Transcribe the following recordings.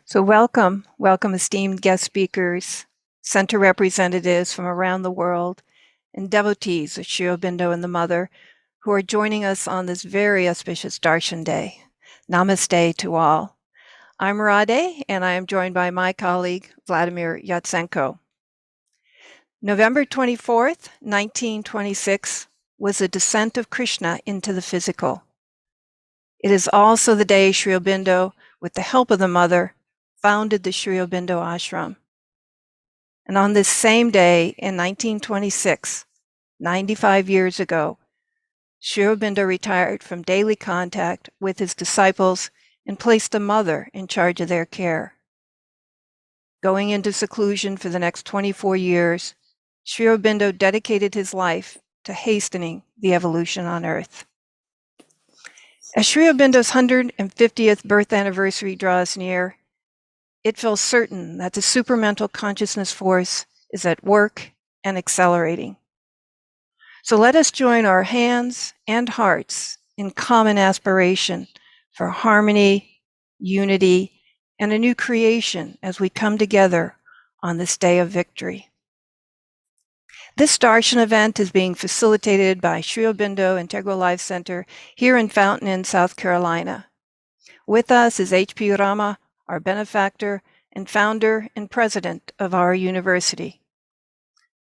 So welcome esteemed guest speakers, center representatives from around the world, and devotees of Sri Aurobindo and the Mother who are joining us on this very auspicious Darshan Day. Namaste to all. I'm Radhe, and I am joined by my colleague, Vladimir Yatsenko. November 24th, 1926, was the descent of Krishna into the physical. It is also the day Sri Aurobindo, with the help of the Mother, founded the Sri Aurobindo Ashram. And on this same day in 1926, 95 years ago, Sri Aurobindo retired from daily contact with his disciples and placed the Mother in charge of their care. Going into seclusion for the next 24 years, Sri Aurobindo dedicated his life to hastening the evolution on Earth. As Sri Aurobindo's 150th birth anniversary draws near, it feels certain that the supramental consciousness force is at work and accelerating. So let us join our hands and hearts in common aspiration for harmony, unity, and a new creation as we come together on this day of victory. This Darshan event is being facilitated by Sri Aurobindo Integral Life Center here in Fountain Inn, South Carolina. With us is H.P. Rama, our benefactor and founder and president of our university.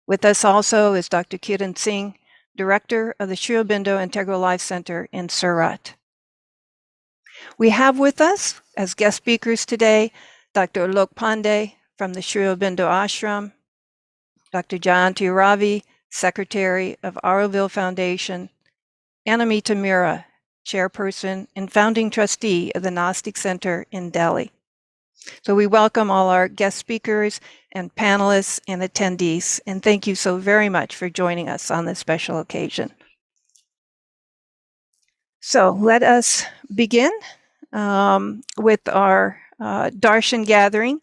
With us also is Dr. Kiran Singh, director of the Sri Aurobindo Integral Life Center in Surat. We have with us as guest speakers today Dr. Alok Pandey from the Sri Aurobindo Ashram, Dr. Jayanti Ravi, secretary of Auroville Foundation, and Amita Mira, chairperson and founding trustee of the Gnostic Center in Delhi. So we welcome all our guest speakers and panelists and attendees, and thank you so very much for joining us on this special occasion. So let us begin with our Darshan gathering.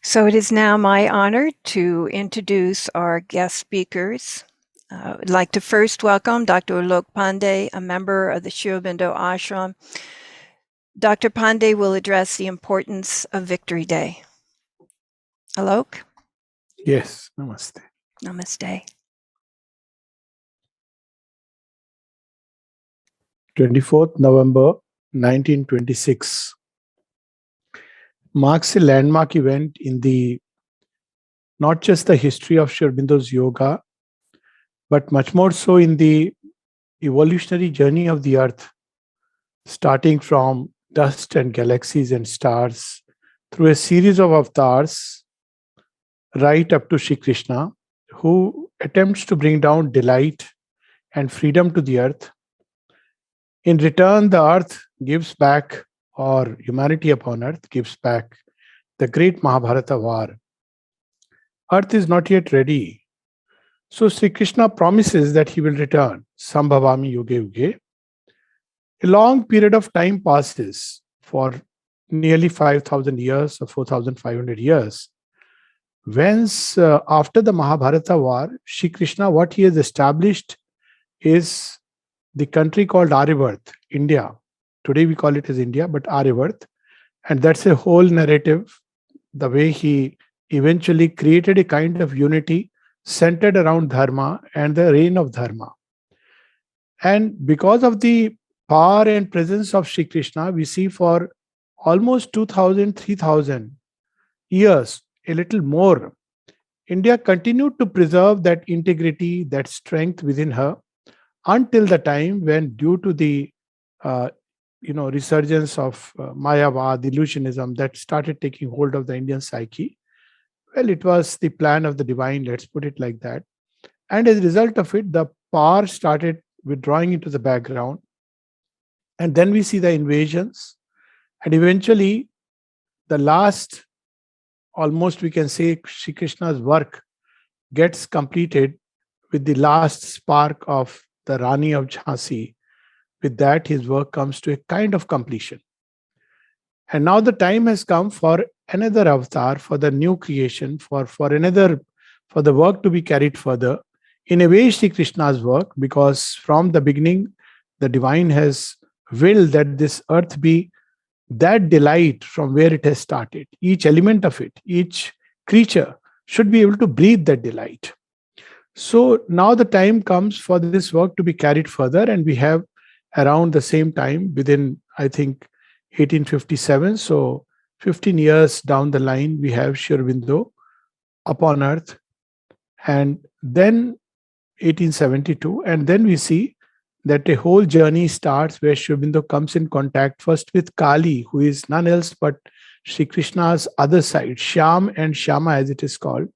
So it is now my honor to introduce our guest speakers. I'd like to first welcome Dr. Alok Pandey, a member of the Sri Aurobindo Ashram. Dr. Pandey will address the importance of Victory Day. Alok? Yes, namaste. Namaste. 24th November 1926 marks a landmark event in the not just the history of Sri Aurobindo's yoga, but much more so in the evolutionary journey of the earth, starting from dust and galaxies and stars through a series of avatars right up to Sri Krishna, who attempts to bring down delight and freedom to the earth. In return, the earth gives back, or humanity upon earth gives back, the great Mahabharata war. Earth is not yet ready. So Sri Krishna promises that he will return. Sambhavami yuge yuge. A long period of time passes for nearly 5,000 years or 4,500 years. Whence, after the Mahabharata war, Sri Krishna, what he has established is the country called Aryavarth, India. Today we call it as India, but Aryavarth. And that's a whole narrative, the way he eventually created a kind of unity centered around Dharma and the reign of Dharma. And because of the power and presence of Sri Krishna, we see for almost 2,000, 3,000 years, a little more, India continued to preserve that integrity, that strength within her, until the time when, due to the resurgence of Mayavad, illusionism that started taking hold of the Indian psyche, well, it was the plan of the divine, let's put it like that. And as a result of it, the power started withdrawing into the background. And then we see the invasions. And eventually, the last, almost we can say, Sri Krishna's work gets completed with the last spark of the Rani of Jhansi. With that, his work comes to a kind of completion. And now the time has come for another avatar, for the new creation, for the work to be carried further. In a way, Sri Krishna's work, because from the beginning, the divine has willed that this earth be that delight from where it has started. Each element of it, each creature should be able to breathe that delight. So now the time comes for this work to be carried further, and we have around the same time, within, I think, 1857, so 15 years down the line, we have Sri Aurobindo upon earth, and then 1872, and then we see that a whole journey starts where Sri Aurobindo comes in contact first with Kali, who is none else but Sri Krishna's other side, Shyam and Shyama as it is called.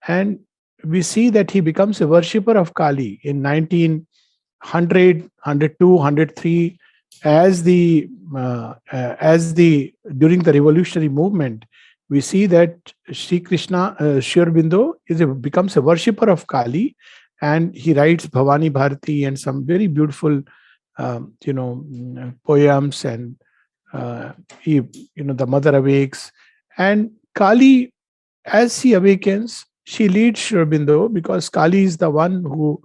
And we see that he becomes a worshipper of Kali in 1900, 102, 103, as the during the revolutionary movement. We see that Sri Aurobindo becomes a worshipper of Kali, and he writes Bhavani Bharati and some very beautiful, poems, and the mother awakes, and Kali, as she awakens, she leads Sri Aurobindo, because Kali is the one who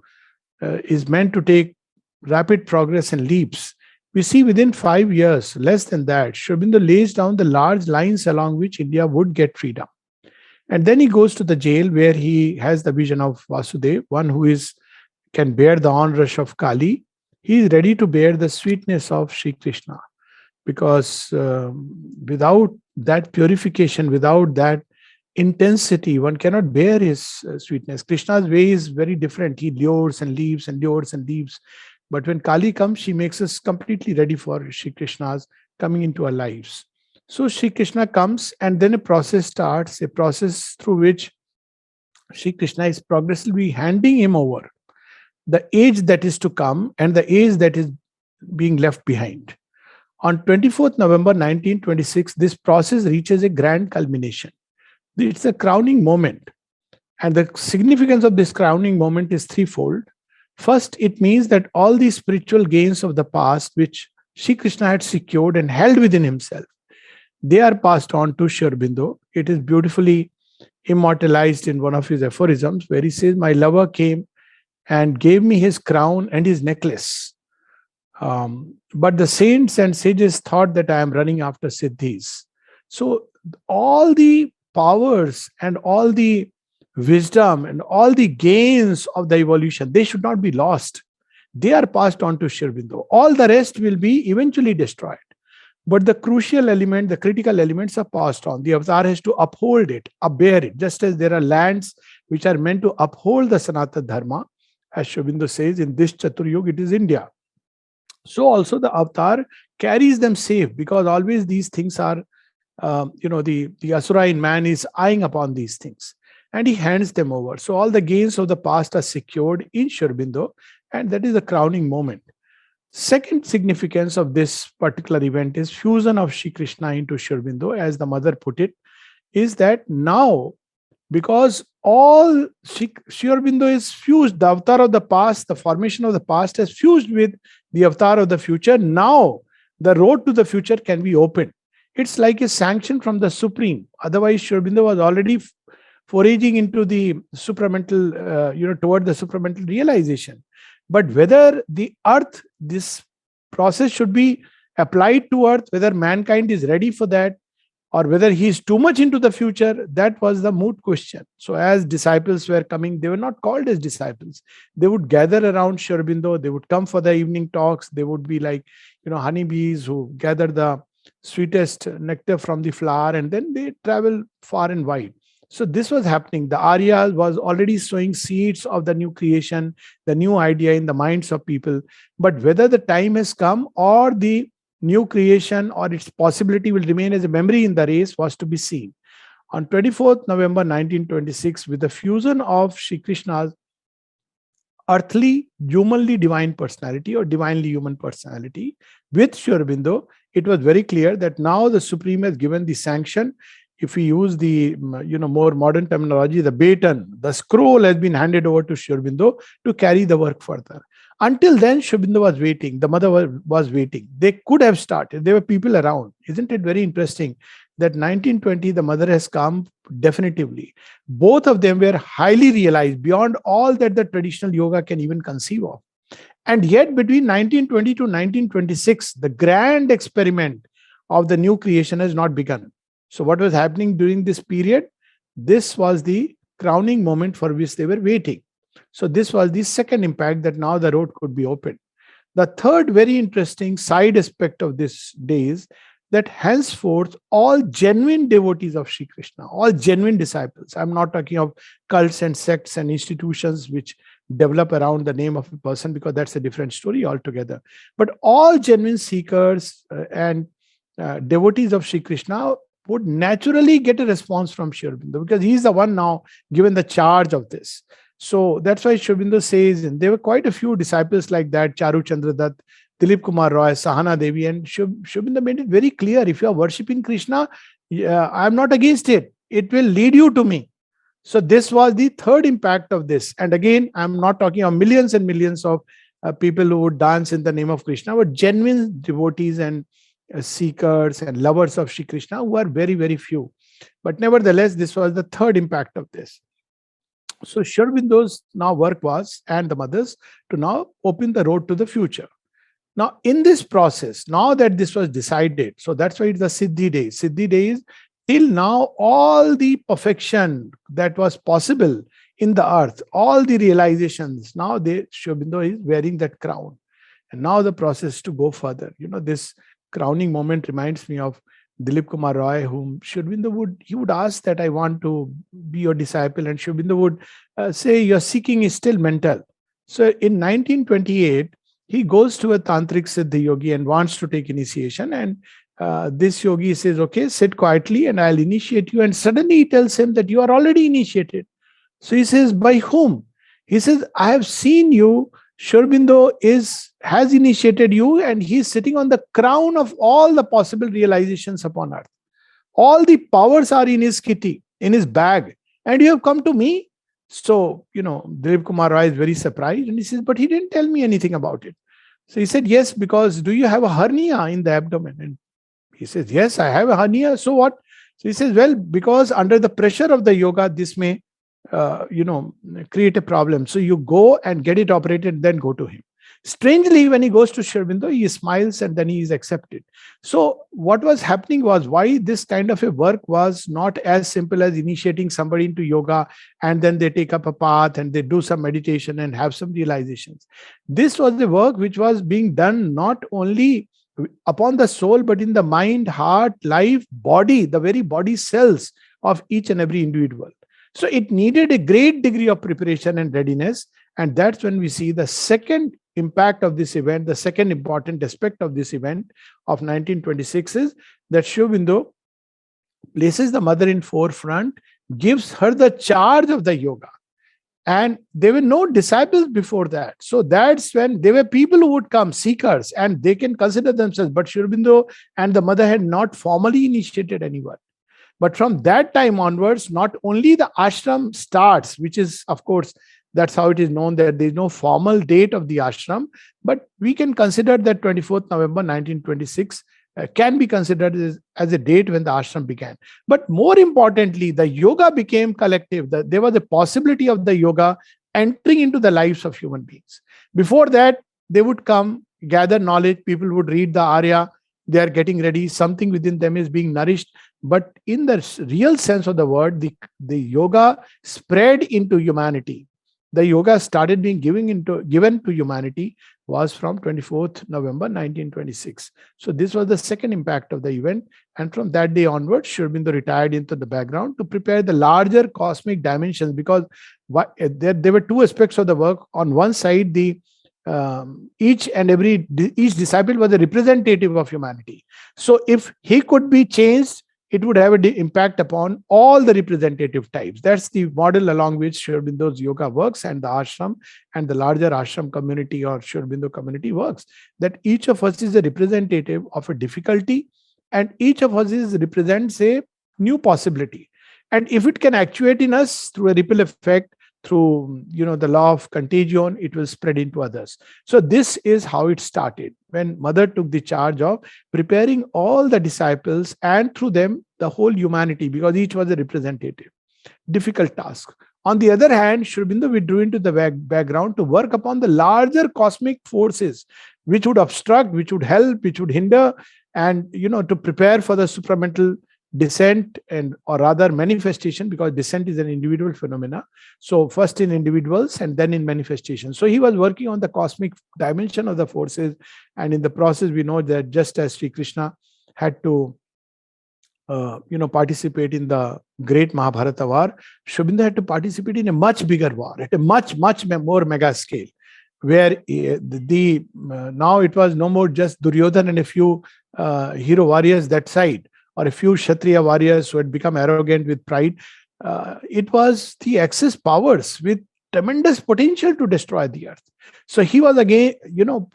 is meant to take rapid progress and leaps. We see within 5 years, less than that, Sri Aurobindo lays down the large lines along which India would get freedom. And then he goes to the jail where he has the vision of Vasudev, one who can bear the onrush of Kali. He is ready to bear the sweetness of Sri Krishna, because without that purification, without that intensity, one cannot bear his sweetness. Krishna's way is very different. He lures and leaves and lures and leaves. But when Kali comes, she makes us completely ready for Sri Krishna's coming into our lives. So Sri Krishna comes, and then a process starts, a process through which Sri Krishna is progressively handing him over the age that is to come and the age that is being left behind. On 24th November 1926, this process reaches a grand culmination. It's a crowning moment. And the significance of this crowning moment is threefold. First, it means that all the spiritual gains of the past, which Sri Krishna had secured and held within himself, they are passed on to Sri Aurobindo. It is beautifully immortalized in one of his aphorisms, where he says, "My lover came and gave me his crown and his necklace. But the saints and sages thought that I am running after Siddhis." So all the powers and all the wisdom and all the gains of the evolution, they should not be lost. They are passed on to Sri Aurobindo. All the rest will be eventually destroyed. But the crucial element, the critical elements are passed on. The avatar has to uphold it, upbear it, just as there are lands which are meant to uphold the Sanatana Dharma. As Sri Aurobindo says, in this Chaturyug, it is India. So also the avatar carries them safe, because always these things are, the Asura in man is eyeing upon these things, and he hands them over. So all the gains of the past are secured in Sri Aurobindo, and that is the crowning moment. Second significance of this particular event is fusion of Sri Krishna into Sri Aurobindo, as the mother put it, is that now, because all Sri Aurobindo is fused, the avatar of the past, the formation of the past has fused with the avatar of the future. Now the road to the future can be opened. It's like a sanction from the Supreme. Otherwise, Sri Aurobindo was already foraging into the supramental, toward the supramental realization. But whether the earth, this process should be applied to earth, whether mankind is ready for that, or whether he is too much into the future, that was the moot question. So as disciples were coming, they were not called as disciples. They would gather around Sri Aurobindo, they would come for the evening talks, they would be like, honeybees who gather the sweetest nectar from the flower, and then they travel far and wide. So this was happening. The Arya was already sowing seeds of the new creation, the new idea in the minds of people. But whether the time has come or the new creation or its possibility will remain as a memory in the race was to be seen. On 24th November 1926, with the fusion of Sri Krishna's earthly, humanly divine personality or divinely human personality with Sri Aurobindo, it was very clear that now the Supreme has given the sanction. If we use the more modern terminology, the baton, the scroll has been handed over to Sri Aurobindo to carry the work further. Until then, Sri Aurobindo was waiting. The mother was waiting. They could have started. There were people around. Isn't it very interesting that 1920, the mother has come definitively. Both of them were highly realized beyond all that the traditional yoga can even conceive of. And yet between 1920 to 1926, the grand experiment of the new creation has not begun. So what was happening during this period? This was the crowning moment for which they were waiting. So this was the second impact, that now the road could be opened. The third very interesting side aspect of this day is that henceforth all genuine devotees of Sri Krishna, all genuine disciples, I'm not talking of cults and sects and institutions which develop around the name of a person, because that's a different story altogether. But all genuine seekers and devotees of Sri Krishna would naturally get a response from Sri Aurobindo, because he's the one now given the charge of this. So that's why Sri Aurobindo says, and there were quite a few disciples like that, Charu Chandra Dutt, Dilip Kumar Roy, Sahana Devi, and Sri Aurobindo made it very clear, if you are worshipping Krishna, I'm not against it. It will lead you to me. So this was the third impact of this. And again, I'm not talking of millions and millions of people who would dance in the name of Krishna, but genuine devotees and seekers and lovers of Sri Krishna who are very, very few. But nevertheless, this was the third impact of this. So Sri Aurobindo's now work was, and the mothers, to now open the road to the future. Now, in this process, now that this was decided, so that's why it's the Siddhi days. Siddhi days, till now, all the perfection that was possible in the earth, all the realizations, now Sri Aurobindo is wearing that crown. And now the process to go further. This crowning moment reminds me of Dilip Kumar Roy, whom Sri Aurobindo would ask that I want to be your disciple, and Sri Aurobindo would say your seeking is still mental. So in 1928, he goes to a tantric Siddhi yogi and wants to take initiation, and this yogi says, okay, sit quietly and I'll initiate you. And suddenly he tells him that you are already initiated. So he says, by whom? He says, I have seen you. Sri Aurobindo has initiated you, and he is sitting on the crown of all the possible realizations upon earth. All the powers are in his kitty, in his bag, and you have come to me. So, Dilip Kumar Roy is very surprised, and he says, but he didn't tell me anything about it. So he said, yes, because do you have a hernia in the abdomen? And he says, yes, I have a hernia. So what? So he says, well, because under the pressure of the yoga, this may create a problem. So you go and get it operated, then go to him. Strangely, when he goes to Sri Aurobindo, he smiles and then he is accepted. So what was happening was, why this kind of a work was not as simple as initiating somebody into yoga and then they take up a path and they do some meditation and have some realizations. This was the work which was being done not only upon the soul, but in the mind, heart, life, body, the very body cells of each and every individual. So it needed a great degree of preparation and readiness. And that's when we see the second impact of this event, the second important aspect of this event of 1926 is that Sri Aurobindo places the mother in forefront, gives her the charge of the yoga. And there were no disciples before that. So that's when there were people who would come, seekers, and they can consider themselves. But Sri Aurobindo and the mother had not formally initiated anyone. But from that time onwards, not only the ashram starts, which is, of course, that's how it is known that there is no formal date of the ashram, but we can consider that 24th November 1926 can be considered as a date when the ashram began. But more importantly, the yoga became collective. There was a possibility of the yoga entering into the lives of human beings. Before that, they would come, gather knowledge, people would read the Arya, they are getting ready, something within them is being nourished. But in the real sense of the word, the yoga spread into humanity. The yoga started being given to humanity was from 24th November 1926. So this was the second impact of the event. And from that day onwards, Sri Aurobindo retired into the background to prepare the larger cosmic dimensions, because there were two aspects of the work. On one side, each disciple was a representative of humanity. So if he could be changed, it would have an impact upon all the representative types. That's the model along which Sri Aurobindo's yoga works, and the ashram and the larger ashram community or Sri Aurobindo community works. That each of us is a representative of a difficulty, and each of us represents a new possibility. And if it can actuate in us through a ripple effect, through the law of contagion, it will spread into others. So this is how it started, when mother took the charge of preparing all the disciples and through them the whole humanity, because each was a representative. Difficult task. On the other hand, Sri Aurobindo withdrew into the background to work upon the larger cosmic forces which would obstruct, which would help, which would hinder And to prepare for the supramental descent, and or rather manifestation, because descent is an individual phenomena. So first in individuals and then in manifestation. So he was working on the cosmic dimension of the forces, and in the process we know that just as Sri Krishna had to participate in the great Mahabharata war, Sri Aurobindo had to participate in a much bigger war at a much more mega scale, where now it was no more just Duryodhan and a few hero warriors that side, or a few Kshatriya warriors who had become arrogant with pride. It was the Axis powers with tremendous potential to destroy the earth. So he was again,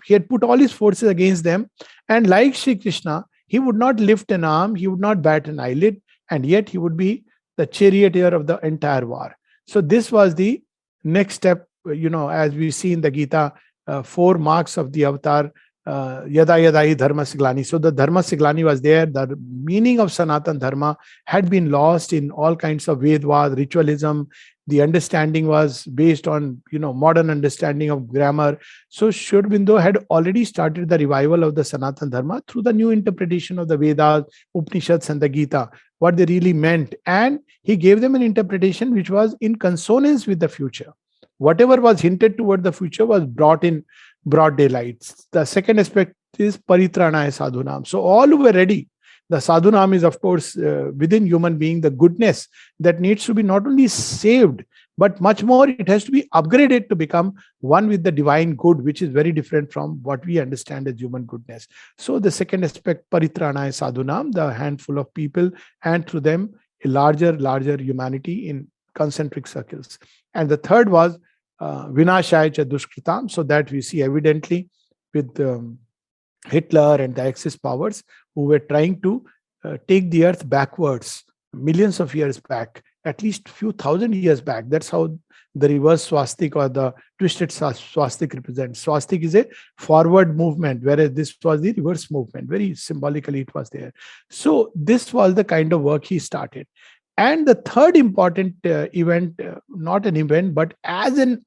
he had put all his forces against them. And like Sri Krishna, he would not lift an arm, he would not bat an eyelid, and yet he would be the charioteer of the entire war. So this was the next step, as we see in the Gita, 4 marks of the avatar, yada yada hi dharma siglani. So the dharma siglani was there. The meaning of Sanatan Dharma had been lost in all kinds of Vedvad, ritualism. The understanding was based on, modern understanding of grammar. So Sri Aurobindo had already started the revival of the Sanatan Dharma through the new interpretation of the Vedas, Upanishads, and the Gita, what they really meant. And he gave them an interpretation which was in consonance with the future. Whatever was hinted toward the future was brought in broad daylight. The second aspect is Paritranaya Sadhunam. So all who were ready. The sadhunam is, of course, within human being, the goodness that needs to be not only saved, but much more, it has to be upgraded to become one with the divine good, which is very different from what we understand as human goodness. So the second aspect, Paritranaya Sadhunam, the handful of people, and through them, a larger humanity in concentric circles. And the third was Vinashaya cha Dushkritam, so that we see evidently with Hitler and the Axis powers who were trying to take the earth backwards millions of years back, at least few thousand years back. That's how the reverse swastik or the twisted swastik represents. Swastik is a forward movement, whereas this was the reverse movement. Very symbolically it was there. So this was the kind of work he started. And the third important event, not an event, but as an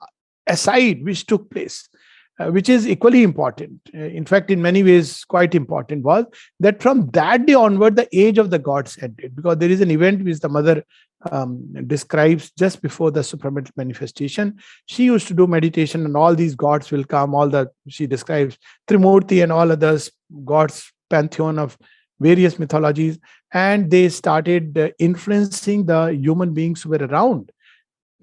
aside which took place, which is equally important, in fact, in many ways quite important, was that from that day onward, the age of the gods ended. Because there is an event which the mother describes just before the supramental manifestation. She used to do meditation and all these gods will come, she describes Trimurti and all others, gods, pantheon of various mythologies, and they started influencing the human beings who were around.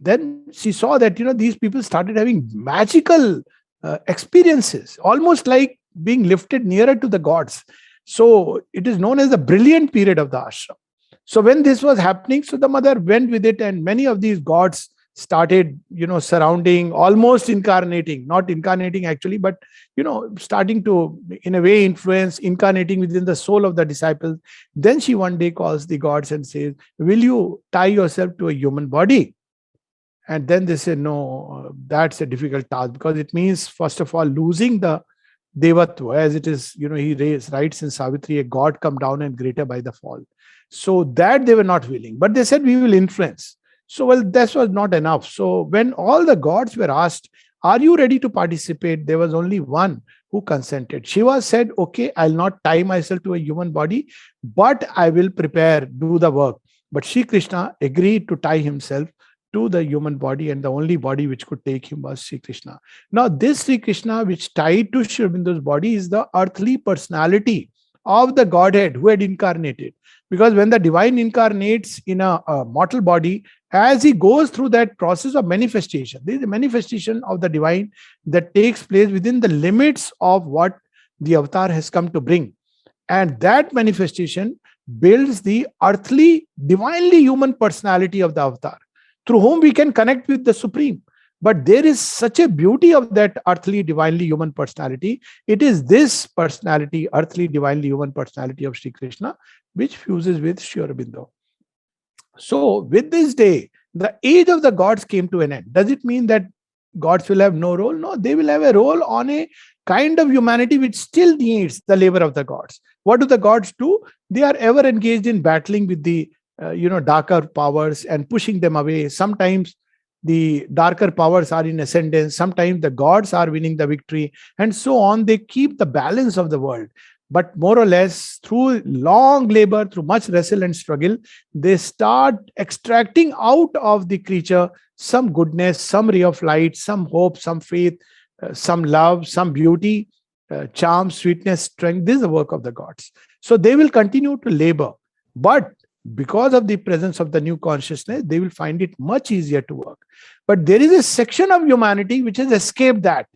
Then she saw that, these people started having magical experiences, almost like being lifted nearer to the gods. So it is known as the brilliant period of the ashram. So when this was happening, so the mother went with it, and many of these gods started, surrounding, almost incarnating, not incarnating actually, but, starting to, in a way, influence, incarnating within the soul of the disciples. Then she one day calls the gods and says, will you tie yourself to a human body? And then they say, no, that's a difficult task, because it means, first of all, losing the devatva, as it is, he writes in Savitri, a god come down and greater by the fall. So that they were not willing, but they said, we will influence. So, well, that was not enough. So when all the gods were asked, are you ready to participate? There was only one who consented. Shiva said, okay, I'll not tie myself to a human body, but I will do the work. But Shri Krishna agreed to tie himself to the human body, and the only body which could take him was Sri Krishna. Now, this Sri Krishna, which tied to Sri Aurobindo's body, is the earthly personality of the Godhead who had incarnated. Because when the divine incarnates in a mortal body, as he goes through that process of manifestation, there is a manifestation of the divine that takes place within the limits of what the avatar has come to bring. And that manifestation builds the earthly, divinely human personality of the avatar, through whom we can connect with the Supreme. But there is such a beauty of that earthly, divinely human personality. It is this personality, earthly, divinely human personality of Sri Krishna, which fuses with Sri Aurobindo. So with this day, the age of the gods came to an end. Does it mean that gods will have no role? No, they will have a role on a kind of humanity which still needs the labor of the gods. What do the gods do? They are ever engaged in battling with the darker powers and pushing them away. Sometimes the darker powers are in ascendance. Sometimes the gods are winning the victory, and so on. They keep the balance of the world. But more or less, through long labor, through much wrestle and struggle, they start extracting out of the creature some goodness, some ray of light, some hope, some faith, some love, some beauty, charm, sweetness, strength. This is the work of the gods. So they will continue to labor. But because of the presence of the new consciousness, they will find it much easier to work. But there is a section of humanity which has escaped that.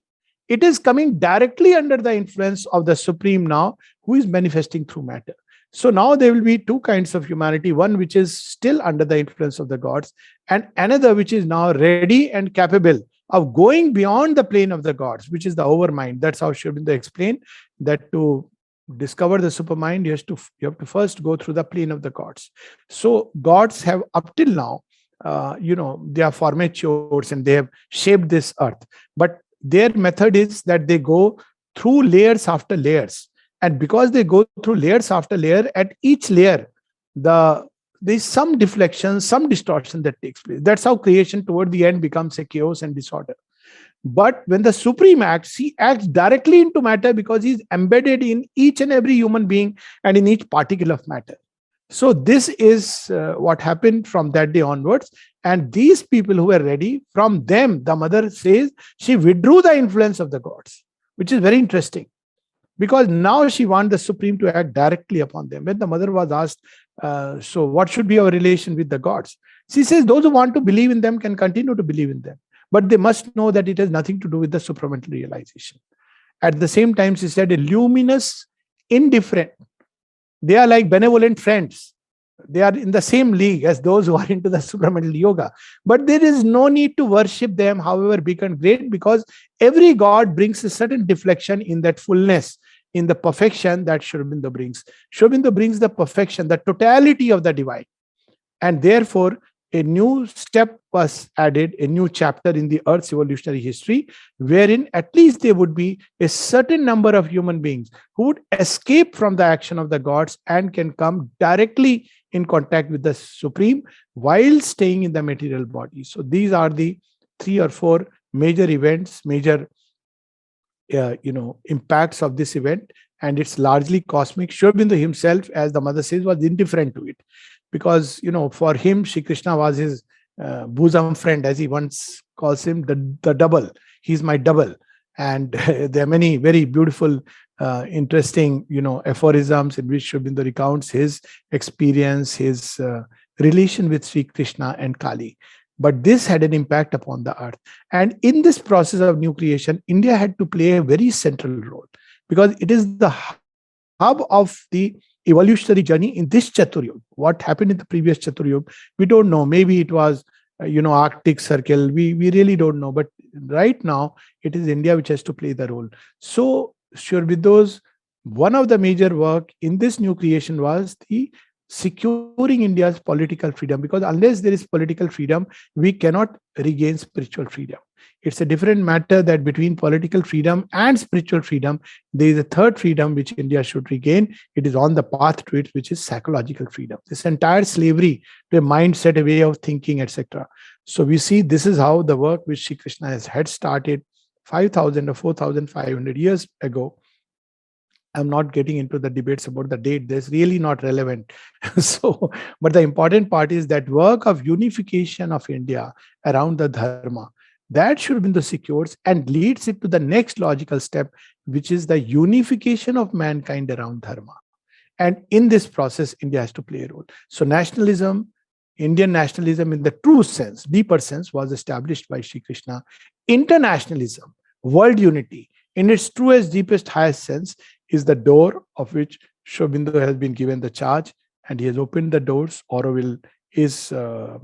It is coming directly under the influence of the Supreme now, who is manifesting through matter. So now there will be two kinds of humanity, one which is still under the influence of the gods, and another which is now ready and capable of going beyond the plane of the gods, which is the overmind. That's how Sri Aurobindo explained that to discover the supermind, you have to first go through the plane of the gods. So gods have up till now, they are formatures and they have shaped this earth. But their method is that they go through layers after layers. And because they go through layers after layer, at each layer, there's some deflection, some distortion that takes place. That's how creation toward the end becomes a chaos and disorder. But when the Supreme acts, he acts directly into matter because he's embedded in each and every human being and in each particle of matter. So this is what happened from that day onwards. And these people who were ready, from them, the mother says, she withdrew the influence of the gods, which is very interesting. Because now she wants the Supreme to act directly upon them. When the mother was asked, so what should be our relation with the gods? She says, those who want to believe in them can continue to believe in them. But they must know that it has nothing to do with the supramental realization. At the same time, she said, a luminous, indifferent. They are like benevolent friends. They are in the same league as those who are into the supramental yoga. But there is no need to worship them, however big and great, because every god brings a certain deflection in that fullness, in the perfection that Sri Aurobindo brings. Sri Aurobindo brings the perfection, the totality of the divine. And therefore, a new step was added, a new chapter in the Earth's evolutionary history, wherein at least there would be a certain number of human beings who would escape from the action of the gods and can come directly in contact with the Supreme while staying in the material body. So these are the 3 or 4 major events, major impacts of this event, and it's largely cosmic. Sri Aurobindo himself, as the mother says, was indifferent to it. Because, for him, Shri Krishna was his bosom friend, as he once calls him, the double. He's my double. And there are many very beautiful, interesting, aphorisms in which Sri Aurobindo recounts his experience, his relation with Sri Krishna and Kali. But this had an impact upon the earth. And in this process of new creation, India had to play a very central role because it is the hub of the evolutionary journey in this Chaturyug. What happened in the previous Chaturyug, we don't know. Maybe it was, Arctic Circle. We really don't know. But right now, it is India which has to play the role. So, Sri Aurobindo's one of the major work in this new creation was the securing India's political freedom. Because unless there is political freedom, we cannot regain spiritual freedom. It's a different matter that between political freedom and spiritual freedom, there is a third freedom which India should regain. It is on the path to it, which is psychological freedom. This entire slavery to a mindset, a way of thinking, etc. So we see this is how the work which Sri Krishna had started 5,000 or 4,500 years ago. I'm not getting into the debates about the date. That's really not relevant. But the important part is that work of unification of India around the dharma, that Sri Aurobindo secures and leads it to the next logical step, which is the unification of mankind around dharma. And in this process, India has to play a role. So nationalism, Indian nationalism in the true sense, deeper sense, was established by Sri Krishna. Internationalism, world unity, in its truest, deepest, highest sense, is the door of which Sri Aurobindo has been given the charge, and he has opened the doors. Auroville is, a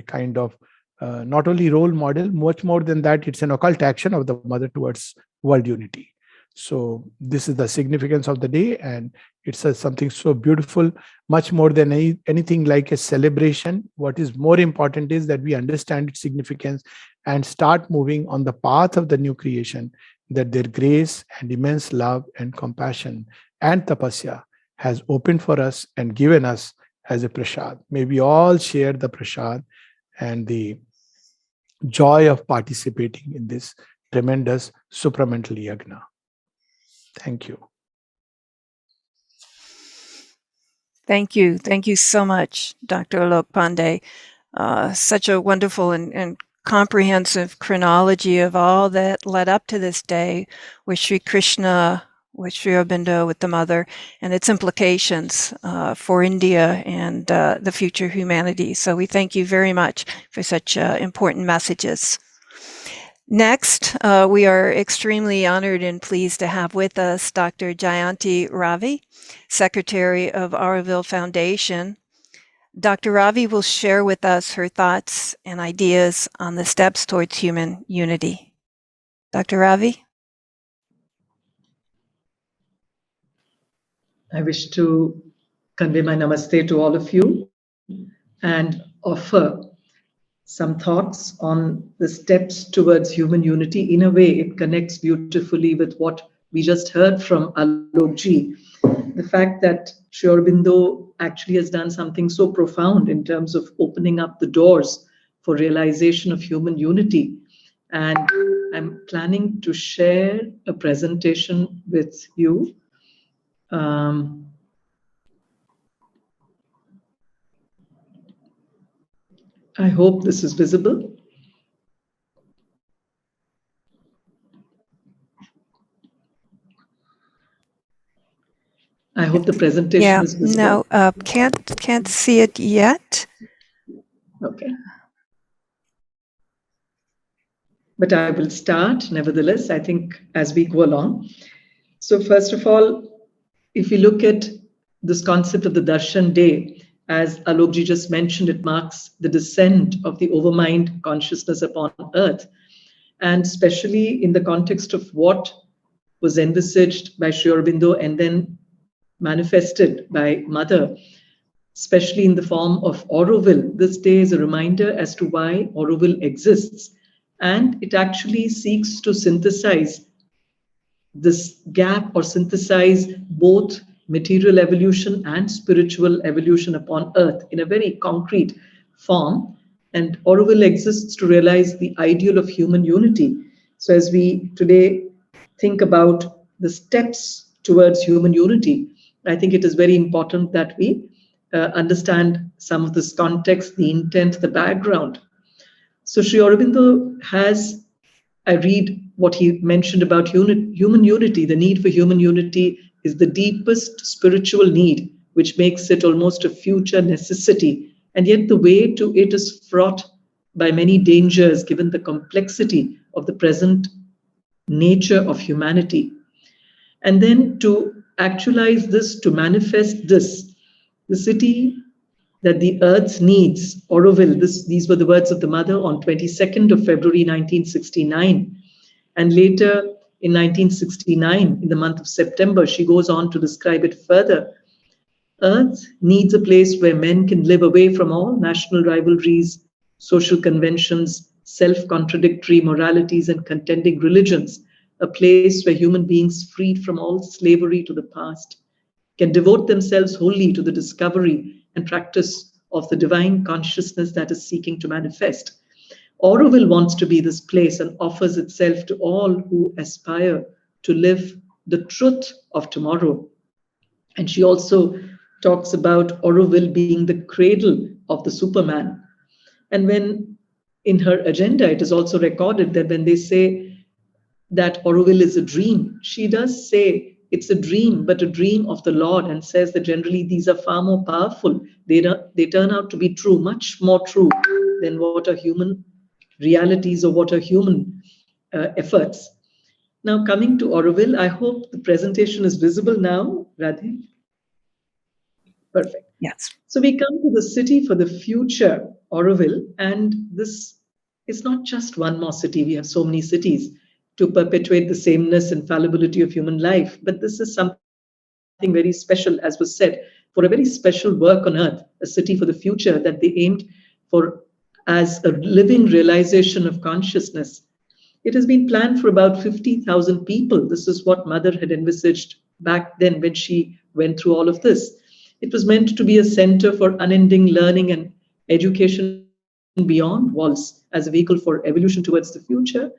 kind of not only role model, much more than that, it's an occult action of the mother towards world unity. So this is the significance of the day, and it's something so beautiful, much more than anything like a celebration. What is more important is that we understand its significance and start moving on the path of the new creation, that their grace and immense love and compassion and tapasya has opened for us and given us as a prasad. May we all share the prasad and the joy of participating in this tremendous supramental yagna. Thank you. Thank you. Thank you so much, Dr. Alok Pandey. Such a wonderful and comprehensive chronology of all that led up to this day with Sri Krishna, with Sri Aurobindo, with the mother, and its implications for India and the future humanity. So we thank you very much for such important messages. Next, we are extremely honored and pleased to have with us Dr. Jayanti Ravi, Secretary of Auroville Foundation. Dr. Ravi will share with us her thoughts and ideas on the steps towards human unity. Dr. Ravi? I wish to convey my namaste to all of you and offer some thoughts on the steps towards human unity. In a way, it connects beautifully with what we just heard from Alokji. The fact that Sri Aurobindo actually has done something so profound in terms of opening up the doors for realization of human unity. And I'm planning to share a presentation with you. I hope this is visible. I hope the presentation is visible. No, can't see it yet. Okay. But I will start, nevertheless, I think, as we go along. So first of all, if we look at this concept of the Darshan Day, as Alokji just mentioned, it marks the descent of the overmind consciousness upon earth. And especially in the context of what was envisaged by Sri Aurobindo and then manifested by Mother, especially in the form of Auroville. This day is a reminder as to why Auroville exists. And it actually seeks to synthesize this gap or synthesize both material evolution and spiritual evolution upon earth in a very concrete form. And Auroville exists to realize the ideal of human unity. So as we today think about the steps towards human unity, I think it is very important that we understand some of this context, the intent, the background. So Sri Aurobindo has, I read what he mentioned about human unity. The need for human unity is the deepest spiritual need, which makes it almost a future necessity. And yet the way to it is fraught by many dangers, given the complexity of the present nature of humanity. And then to actualize this, to manifest this, the city that the earth needs, Auroville, these were the words of the mother on 22nd of February 1969. And later in 1969, in the month of September, she goes on to describe it further. Earth needs a place where men can live away from all national rivalries, social conventions, self-contradictory moralities and contending religions, a place where human beings freed from all slavery to the past can devote themselves wholly to the discovery and practice of the divine consciousness that is seeking to manifest. Auroville wants to be this place and offers itself to all who aspire to live the truth of tomorrow. And she also talks about Auroville being the cradle of the Superman. And when in her agenda, it is also recorded that when they say that Auroville is a dream, she does say it's a dream, but a dream of the Lord, and says that generally these are far more powerful. They turn out to be true, much more true than what are human realities or what are human efforts. Now, coming to Auroville, I hope the presentation is visible now, Radhi. Perfect. Yes. So we come to the city for the future, Auroville, and this is not just one more city. We have so many cities to perpetuate the sameness and fallibility of human life. But this is something very special, as was said, for a very special work on earth, a city for the future that they aimed for as a living realization of consciousness. It has been planned for about 50,000 people. This is what Mother had envisaged back then when she went through all of this. It was meant to be a center for unending learning and education beyond walls as a vehicle for evolution towards the future,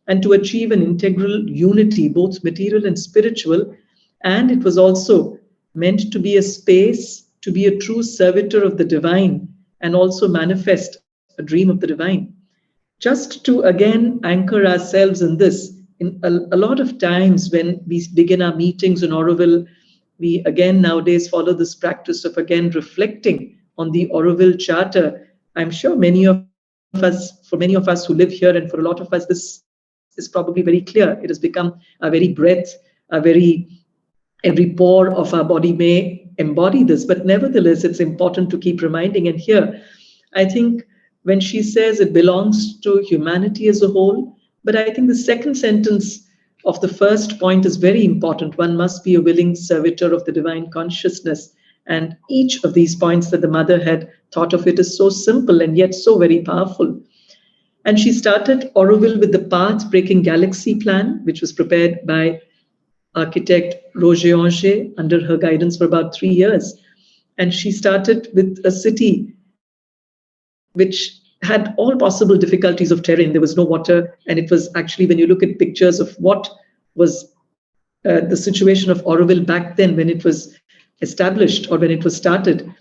and to achieve an integral unity, both material and spiritual. And it was also meant to be a space to be a true servitor of the divine and also manifest a dream of the divine. Just to again anchor ourselves in this, in a lot of times when we begin our meetings in Auroville, we again nowadays follow this practice of again reflecting on the Auroville Charter. I'm sure for many of us who live here, and for a lot of us, this is probably very clear. It has become a very breath, every pore of our body may embody this, but nevertheless, it's important to keep reminding. And here, I think when she says it belongs to humanity as a whole, but I think the second sentence of the first point is very important. One must be a willing servitor of the divine consciousness. And each of these points that the mother had thought of, it is so simple and yet so very powerful. And she started Auroville with the path-breaking galaxy plan, which was prepared by architect Roger Anger under her guidance for about 3 years. And she started with a city which had all possible difficulties of terrain. There was no water. And it was actually, when you look at pictures of what was the situation of Auroville back then when it was established or when it was started,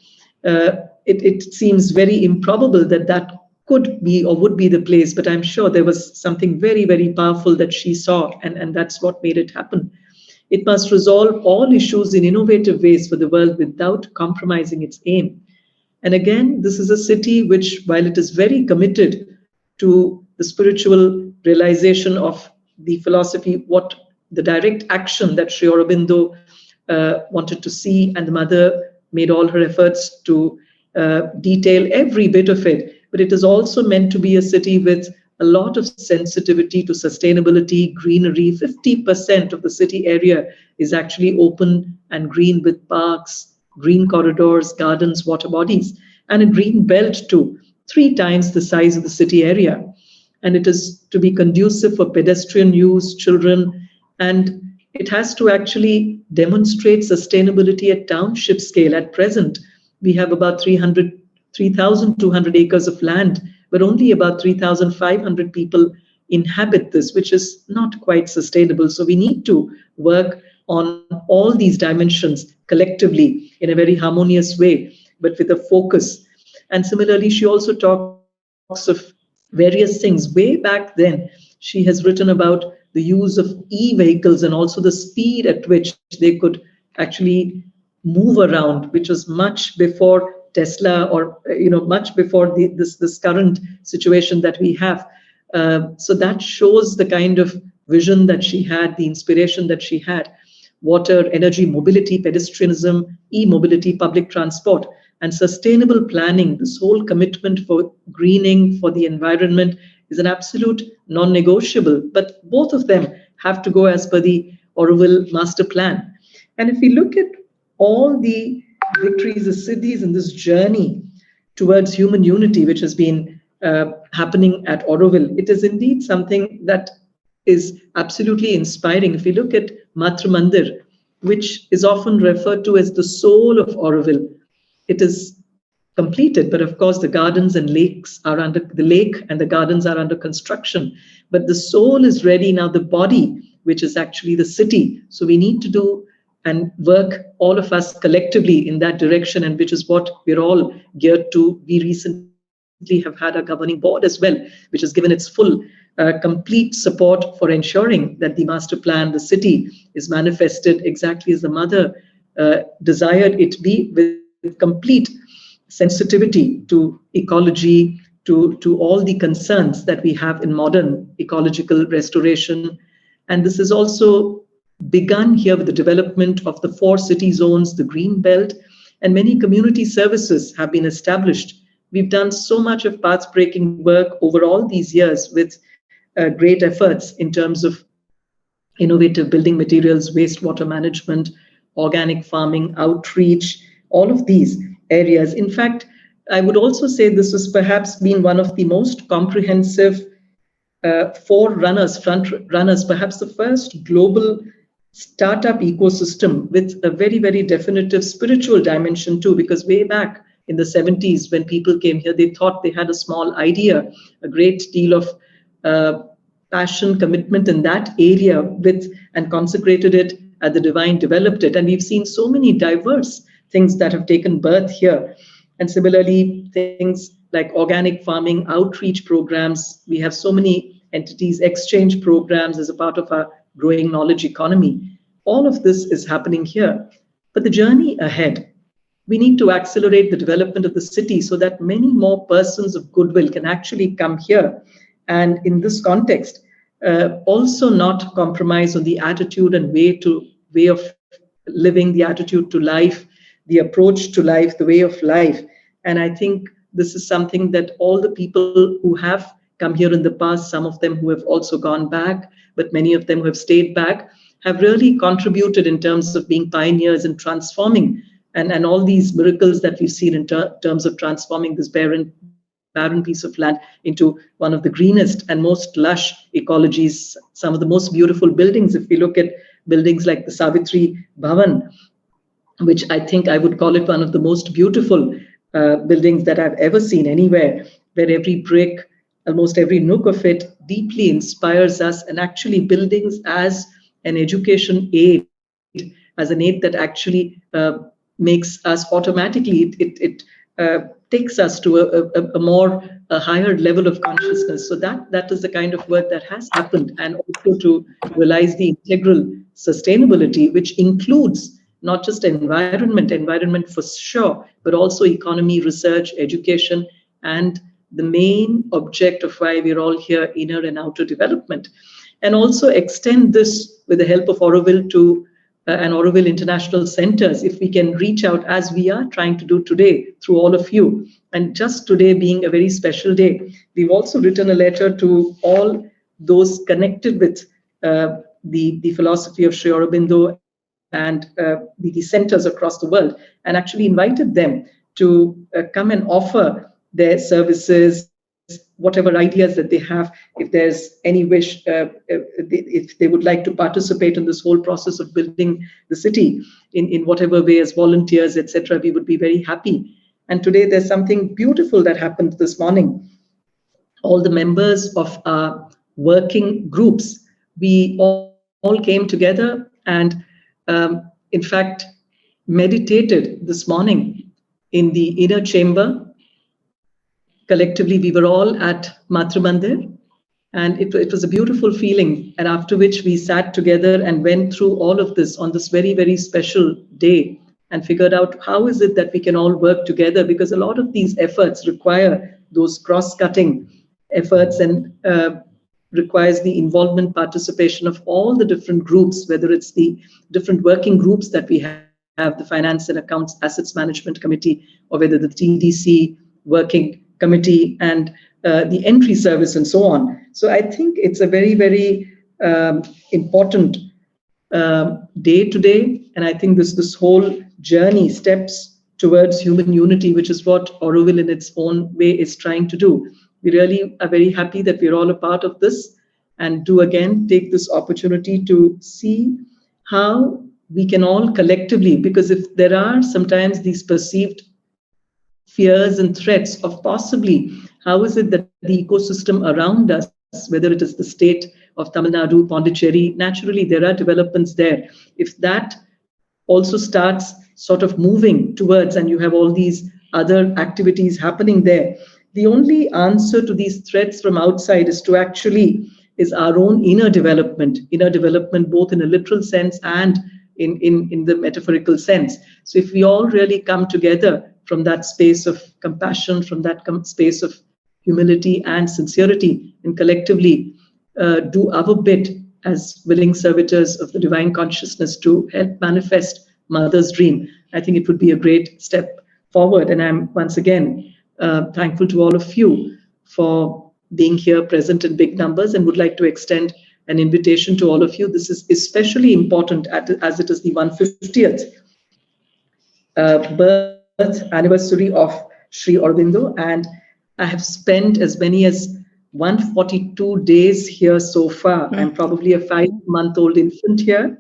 it seems very improbable that that could be or would be the place. But I'm sure there was something very, very powerful that she saw, and that's what made it happen. It must resolve all issues in innovative ways for the world without compromising its aim. And again, this is a city which, while it is very committed to the spiritual realization of the philosophy, what the direct action that Sri Aurobindo wanted to see, and the mother made all her efforts to detail every bit of it. But it is also meant to be a city with a lot of sensitivity to sustainability, greenery. 50% of the city area is actually open and green, with parks, green corridors, gardens, water bodies, and a green belt too, 3 times the size of the city area. And it is to be conducive for pedestrian use, children, and it has to actually demonstrate sustainability at township scale. At present, we have about 3,200 acres of land, but only about 3,500 people inhabit this, which is not quite sustainable. So we need to work on all these dimensions collectively in a very harmonious way, but with a focus. And similarly, she also talks of various things. Way back then, she has written about the use of e-vehicles and also the speed at which they could actually move around, which was much before Tesla, or much before this current situation that we have. So that shows the kind of vision that she had, the inspiration that she had. Water, energy, mobility, pedestrianism, e-mobility, public transport, and sustainable planning. This whole commitment for greening, for the environment, is an absolute non-negotiable. But both of them have to go as per the Auroville master plan. And if we look at all the victories, the siddhis in this journey towards human unity, which has been happening at Auroville, it is indeed something that is absolutely inspiring. If we look at Matra Mandir, which is often referred to as the soul of Auroville, it is completed, but of course the gardens and lakes are under the lake, and the gardens are under construction. But the soul is ready now, the body, which is actually the city. So we need to do and work, all of us collectively, in that direction, and which is what we're all geared to. We recently have had a governing board as well, which has given its full complete support for ensuring that the master plan, the city, is manifested exactly as the mother desired it be, with complete sensitivity to ecology, to all the concerns that we have in modern ecological restoration. And this is also begun here with the development of the 4 city zones, the green belt, and many community services have been established. We've done so much of path-breaking work over all these years, with great efforts in terms of innovative building materials, wastewater management, organic farming, outreach, all of these areas. In fact, I would also say this has perhaps been one of the most comprehensive front runners, perhaps the first global startup ecosystem with a very, very definitive spiritual dimension too, because way back in the 70s, when people came here, they thought they had a small idea, a great deal of passion, commitment in that area, and consecrated it, the divine developed it. And we've seen so many diverse things that have taken birth here. And similarly, things like organic farming, outreach programs. We have so many entities, exchange programs as a part of our growing knowledge economy. All of this is happening here. But the journey ahead, we need to accelerate the development of the city so that many more persons of goodwill can actually come here. And in this context, also not compromise on the attitude and way of living, the attitude to life, the approach to life, the way of life. And I think this is something that all the people who have come here in the past, some of them who have also gone back, but many of them who have stayed back, have really contributed in terms of being pioneers in transforming and all these miracles that we've seen in terms of transforming this barren piece of land into one of the greenest and most lush ecologies, some of the most beautiful buildings. If we look at buildings like the Savitri Bhavan, which I think I would call it one of the most beautiful buildings that I've ever seen anywhere, where every brick, almost every nook of it deeply inspires us, and actually buildings as an education aid, as an aid that actually makes us automatically, it takes us to a higher level of consciousness. So that is the kind of work that has happened, and also to realize the integral sustainability, which includes not just environment for sure, but also economy, research, education, and the main object of why we're all here, inner and outer development. And also extend this with the help of Auroville to and Auroville International Centers, if we can reach out as we are trying to do today through all of you. And just today being a very special day, we've also written a letter to all those connected with the philosophy of Sri Aurobindo and the centers across the world, and actually invited them to come and offer their services, whatever ideas that they have. If there's any wish, if they would like to participate in this whole process of building the city in whatever way as volunteers, etc., we would be very happy. And today there's something beautiful that happened this morning. All the members of our working groups, we all came together and in fact meditated this morning in the inner chamber. Collectively, we were all at Matra Mandir, and it was a beautiful feeling. And after which we sat together and went through all of this on this very, very special day, and figured out how is it that we can all work together, because a lot of these efforts require those cross-cutting efforts, and requires the involvement, participation of all the different groups, whether it's the different working groups that we have, the Finance and Accounts Assets Management Committee, or whether the TDC working committee and the entry service and so on. So I think it's a very, very important day today. And I think this whole journey steps towards human unity, which is what Auroville in its own way is trying to do. We really are very happy that we're all a part of this, and do again take this opportunity to see how we can all collectively, because if there are sometimes these perceived fears and threats of possibly how is it that the ecosystem around us, whether it is the state of Tamil Nadu, Pondicherry, naturally there are developments there. If that also starts sort of moving towards, and you have all these other activities happening there, the only answer to these threats from outside is our own inner development both in a literal sense and in the metaphorical sense. So if we all really come together from that space of compassion, from that space of humility and sincerity, and collectively do our bit as willing servitors of the divine consciousness to help manifest Mother's dream, I think it would be a great step forward. And I'm once again thankful to all of you for being here present in big numbers, and would like to extend an invitation to all of you. This is especially important as it is the 150th birth anniversary of Sri Aurobindo, and I have spent as many as 142 days here so far. I'm probably a 5-month-old infant here,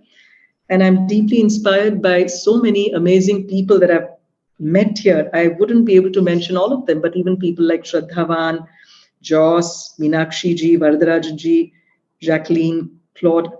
and I'm deeply inspired by so many amazing people that I've met here. I wouldn't be able to mention all of them, but even people like Shraddhavan, Joss, Meenakshi ji, Varadarajan ji, Jacqueline, Claude,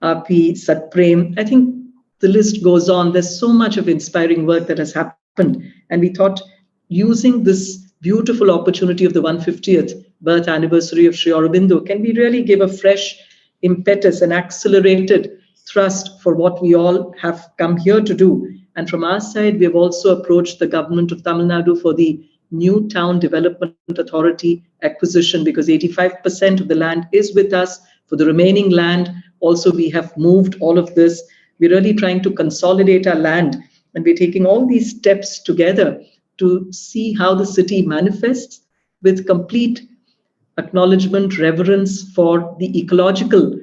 Api, Satprem. I think the list goes on. There's so much of inspiring work that has happened. And we thought using this beautiful opportunity of the 150th birth anniversary of Sri Aurobindo, can we really give a fresh impetus, an accelerated thrust for what we all have come here to do? And from our side, we have also approached the government of Tamil Nadu for the New Town Development Authority acquisition, because 85% of the land is with us. For the remaining land, also we have moved all of this. We're really trying to consolidate our land, and we're taking all these steps together to see how the city manifests with complete acknowledgement, reverence for the ecological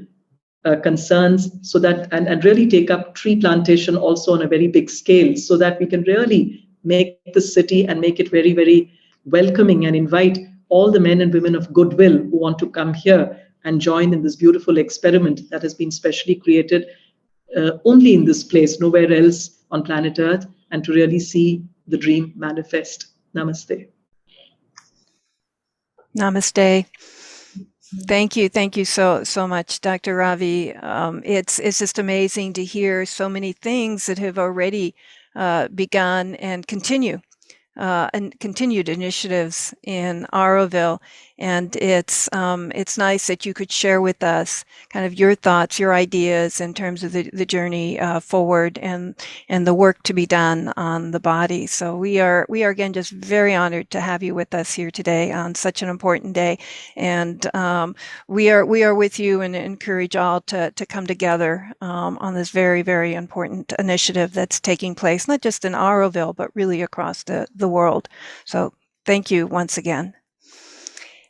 concerns, so that and really take up tree plantation also on a very big scale, so that we can really make the city and make it very, very welcoming, and invite all the men and women of goodwill who want to come here and join in this beautiful experiment that has been specially created only in this place, nowhere else on planet Earth, and to really see the dream manifest. Namaste. Namaste. Thank you so much, Dr. Ravi. It's just amazing to hear so many things that have already begun and continue. And continued initiatives in Auroville, and it's nice that you could share with us kind of your thoughts, your ideas in terms of the journey forward and the work to be done on the body. So we are again just very honored to have you with us here today on such an important day, and we are with you and encourage all to come together on this very, very important initiative that's taking place not just in Auroville but really across the world. So thank you once again.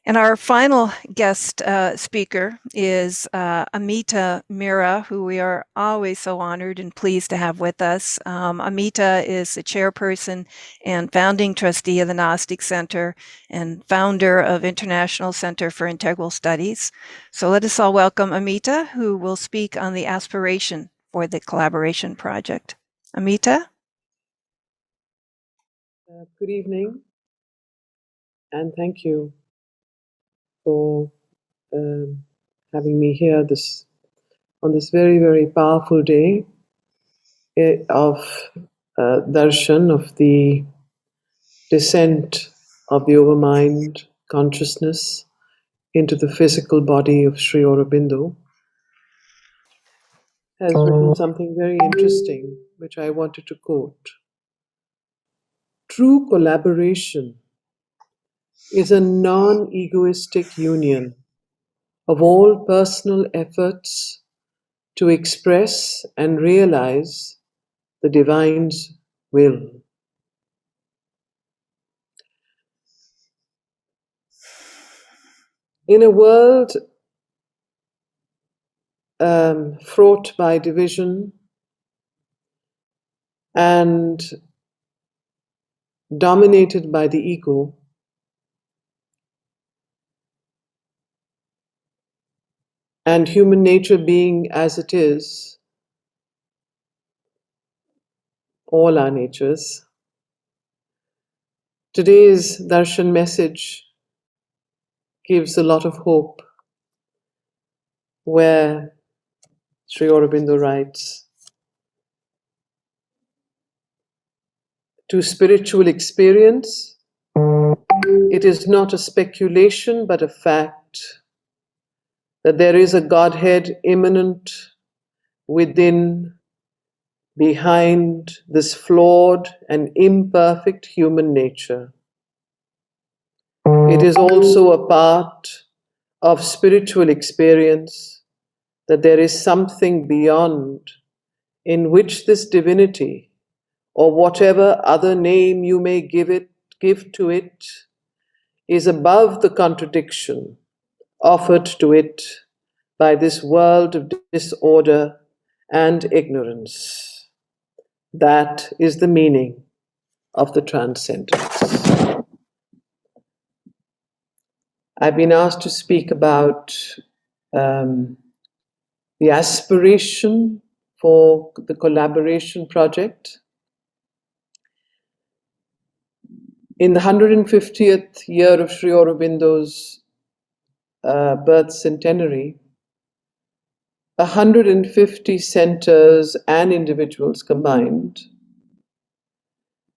And our final guest speaker is Amita Mira, who we are always so honored and pleased to have with us. Amita is the chairperson and founding trustee of the Gnostic Center and founder of International Center for Integral Studies. So let us all welcome Amita, who will speak on the aspiration for the collaboration project. Amita? Good evening, and thank you for having me here on this very, very powerful day of Darshan, of the descent of the overmind consciousness into the physical body of Sri Aurobindo. Has written something very interesting, which I wanted to quote. True collaboration is a non-egoistic union of all personal efforts to express and realize the divine's will. In a world fraught by division and dominated by the ego, and human nature being as it is, all our natures, today's Darshan message gives a lot of hope, where Sri Aurobindo writes, to spiritual experience, it is not a speculation but a fact that there is a Godhead immanent within, behind this flawed and imperfect human nature. It is also a part of spiritual experience that there is something beyond, in which this divinity, or whatever other name you may give to it, is above the contradiction offered to it by this world of disorder and ignorance. That is the meaning of the transcendence. I've been asked to speak about the aspiration for the collaboration project. In the 150th year of Sri Aurobindo's birth centenary, 150 centers and individuals combined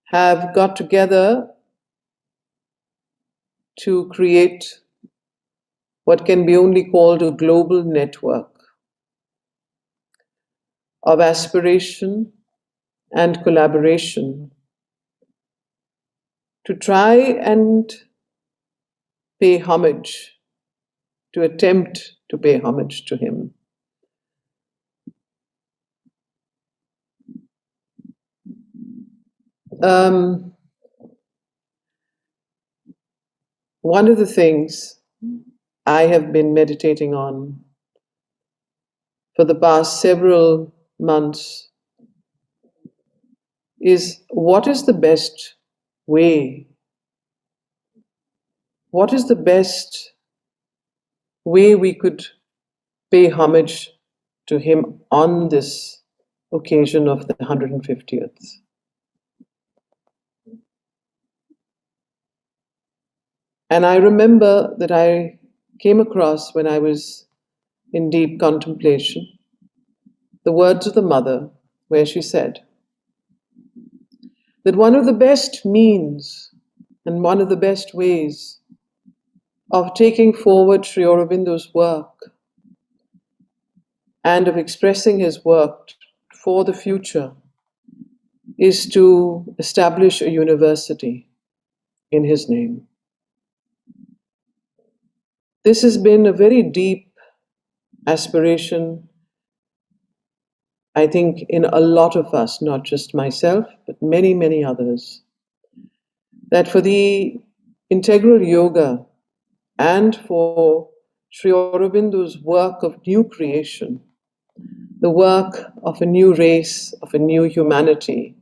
have got together to create what can be only called a global network of aspiration and collaboration to try and pay homage, to attempt to pay homage to him. One of the things I have been meditating on for the past several months is what is the best way? What is the best way we could pay homage to him on this occasion of the 150th? And I remember that I came across, when I was in deep contemplation, the words of the mother, where she said that one of the best means and one of the best ways of taking forward Sri Aurobindo's work and of expressing his work for the future is to establish a university in his name. This has been a very deep aspiration, I think, in a lot of us, not just myself, but many, many others, that for the integral yoga and for Sri Aurobindo's work of new creation, the work of a new race, of a new humanity,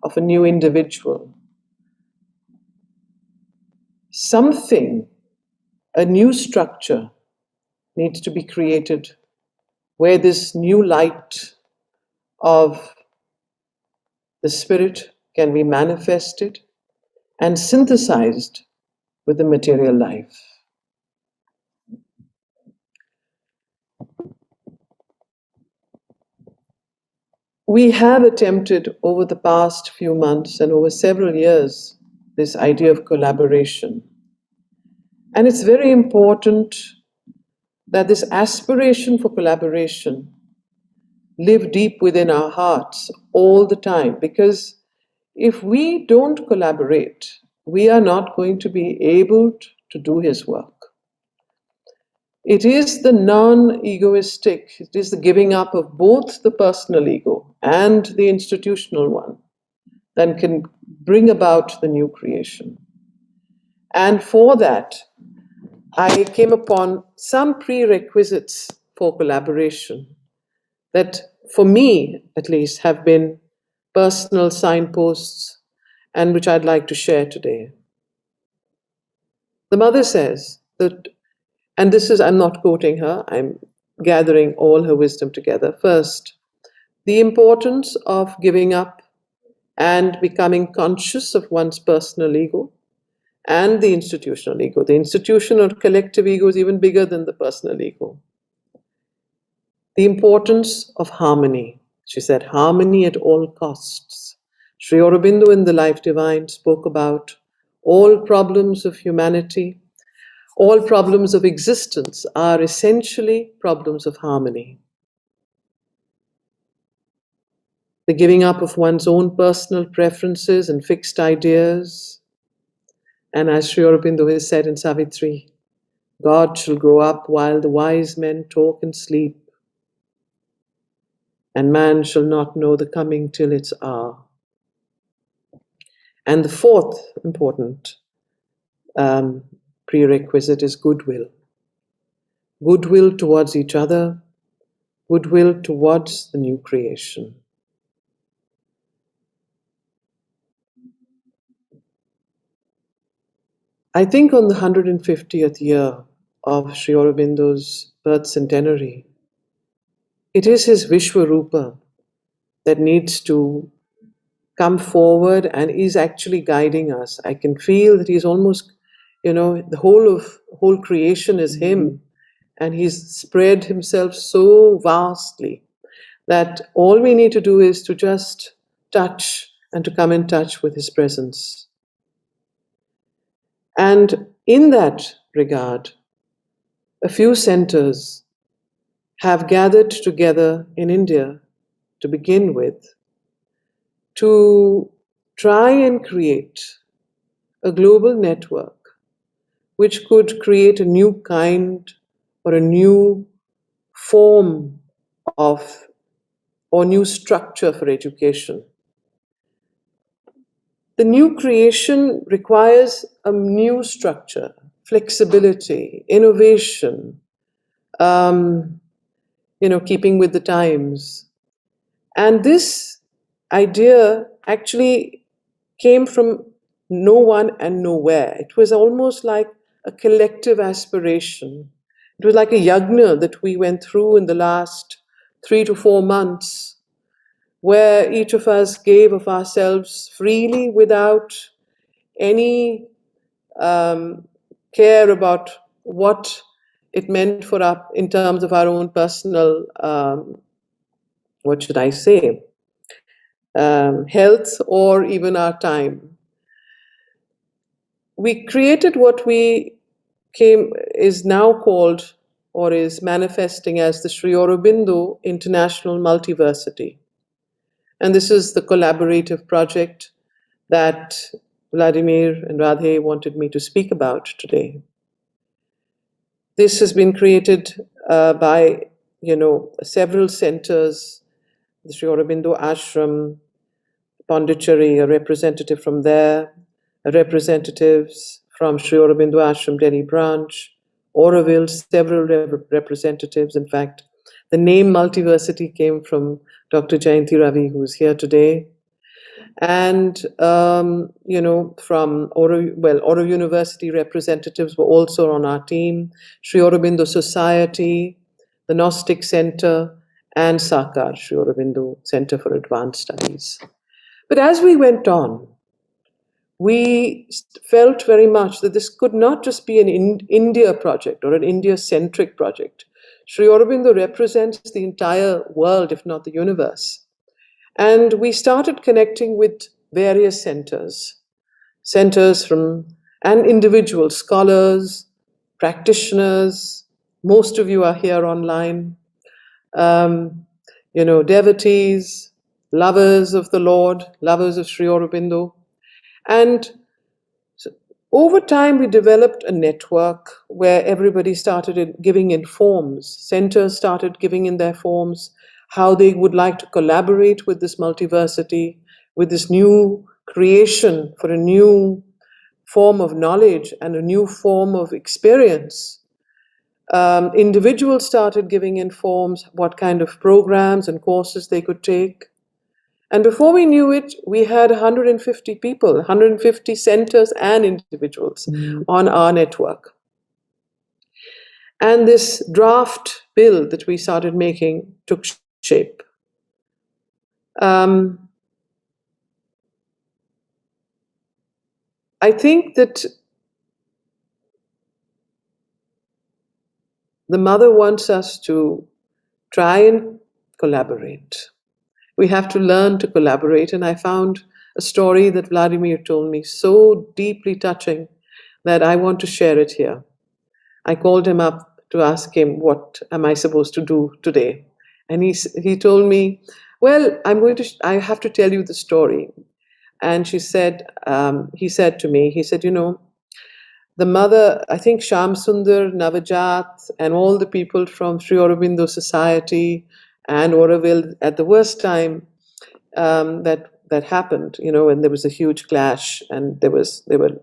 of a new individual, something, a new structure needs to be created where this new light of the spirit can be manifested and synthesized with the material life. We have attempted over the past few months and over several years this idea of collaboration. And it's very important that this aspiration for collaboration live deep within our hearts all the time, because if we don't collaborate, we are not going to be able to do his work. It is the non-egoistic, it is the giving up of both the personal ego and the institutional one that can bring about the new creation. And for that, I came upon some prerequisites for collaboration that, for me at least, have been personal signposts and which I'd like to share today. The mother says that, and this is, I'm not quoting her, I'm gathering all her wisdom together. First, the importance of giving up and becoming conscious of one's personal ego and the institutional ego. The institutional or collective ego is even bigger than the personal ego. The importance of harmony. She said, harmony at all costs. Sri Aurobindo in the Life Divine spoke about all problems of humanity, all problems of existence are essentially problems of harmony. The giving up of one's own personal preferences and fixed ideas. And as Sri Aurobindo has said in Savitri, God shall grow up while the wise men talk and sleep, and man shall not know the coming till its hour. And the fourth important prerequisite is goodwill. Goodwill towards each other, goodwill towards the new creation. I think on the 150th year of Sri Aurobindo's birth centenary, it is his Vishwarupa that needs to come forward and is actually guiding us. I can feel that he's almost, the whole creation is him, and he's spread himself so vastly that all we need to do is to just touch and to come in touch with his presence. And in that regard, a few centers have gathered together in India to begin with to try and create a global network which could create a new kind or a new form of or new structure for education. The new creation requires a new structure, flexibility, innovation, keeping with the times. And this idea actually came from no one and nowhere. It was almost like a collective aspiration. It was like a yajna that we went through in the last 3 to 4 months, where each of us gave of ourselves freely without any care about what it meant for us in terms of our own personal, what should I say, health or even our time. We created what is now called or is manifesting as the Sri Aurobindo International Multiversity. And this is the collaborative project that Vladimir and Radhe wanted me to speak about today. This has been created by, several centers, the Sri Aurobindo Ashram, Pondicherry, a representative from there, representatives from Sri Aurobindo Ashram Delhi branch, Auroville, several representatives. In fact, the name Multiversity came from Dr. Jayanti Ravi, who is here today. And, from Auroville University representatives were also on our team, Sri Aurobindo Society, the Gnostic Center, and Sakar, Sri Aurobindo Center for Advanced Studies. But as we went on, we felt very much that this could not just be an India project or an India-centric project. Sri Aurobindo represents the entire world, if not the universe. And we started connecting with various centers and individual scholars, practitioners. Most of you are here online. Devotees, lovers of the Lord, lovers of Sri Aurobindo. And so over time, we developed a network where everybody started giving in forms. Centers started giving in their forms, how they would like to collaborate with this multiversity, with this new creation for a new form of knowledge and a new form of experience. Individuals started giving in forms, what kind of programs and courses they could take. And before we knew it, we had 150 people, 150 centers and individuals on our network. And this draft bill that we started making took shape. I think that the mother wants us to try and collaborate. We have to learn to collaborate. And I found a story that Vladimir told me so deeply touching that I want to share it here. I called him up to ask him, what am I supposed to do today? And he told me, well, I have to tell you the story. And he said to me, the mother, I think Shyam Sundar, Navajat, and all the people from Sri Aurobindo Society and Auroville at the worst time that happened, when there was a huge clash and there were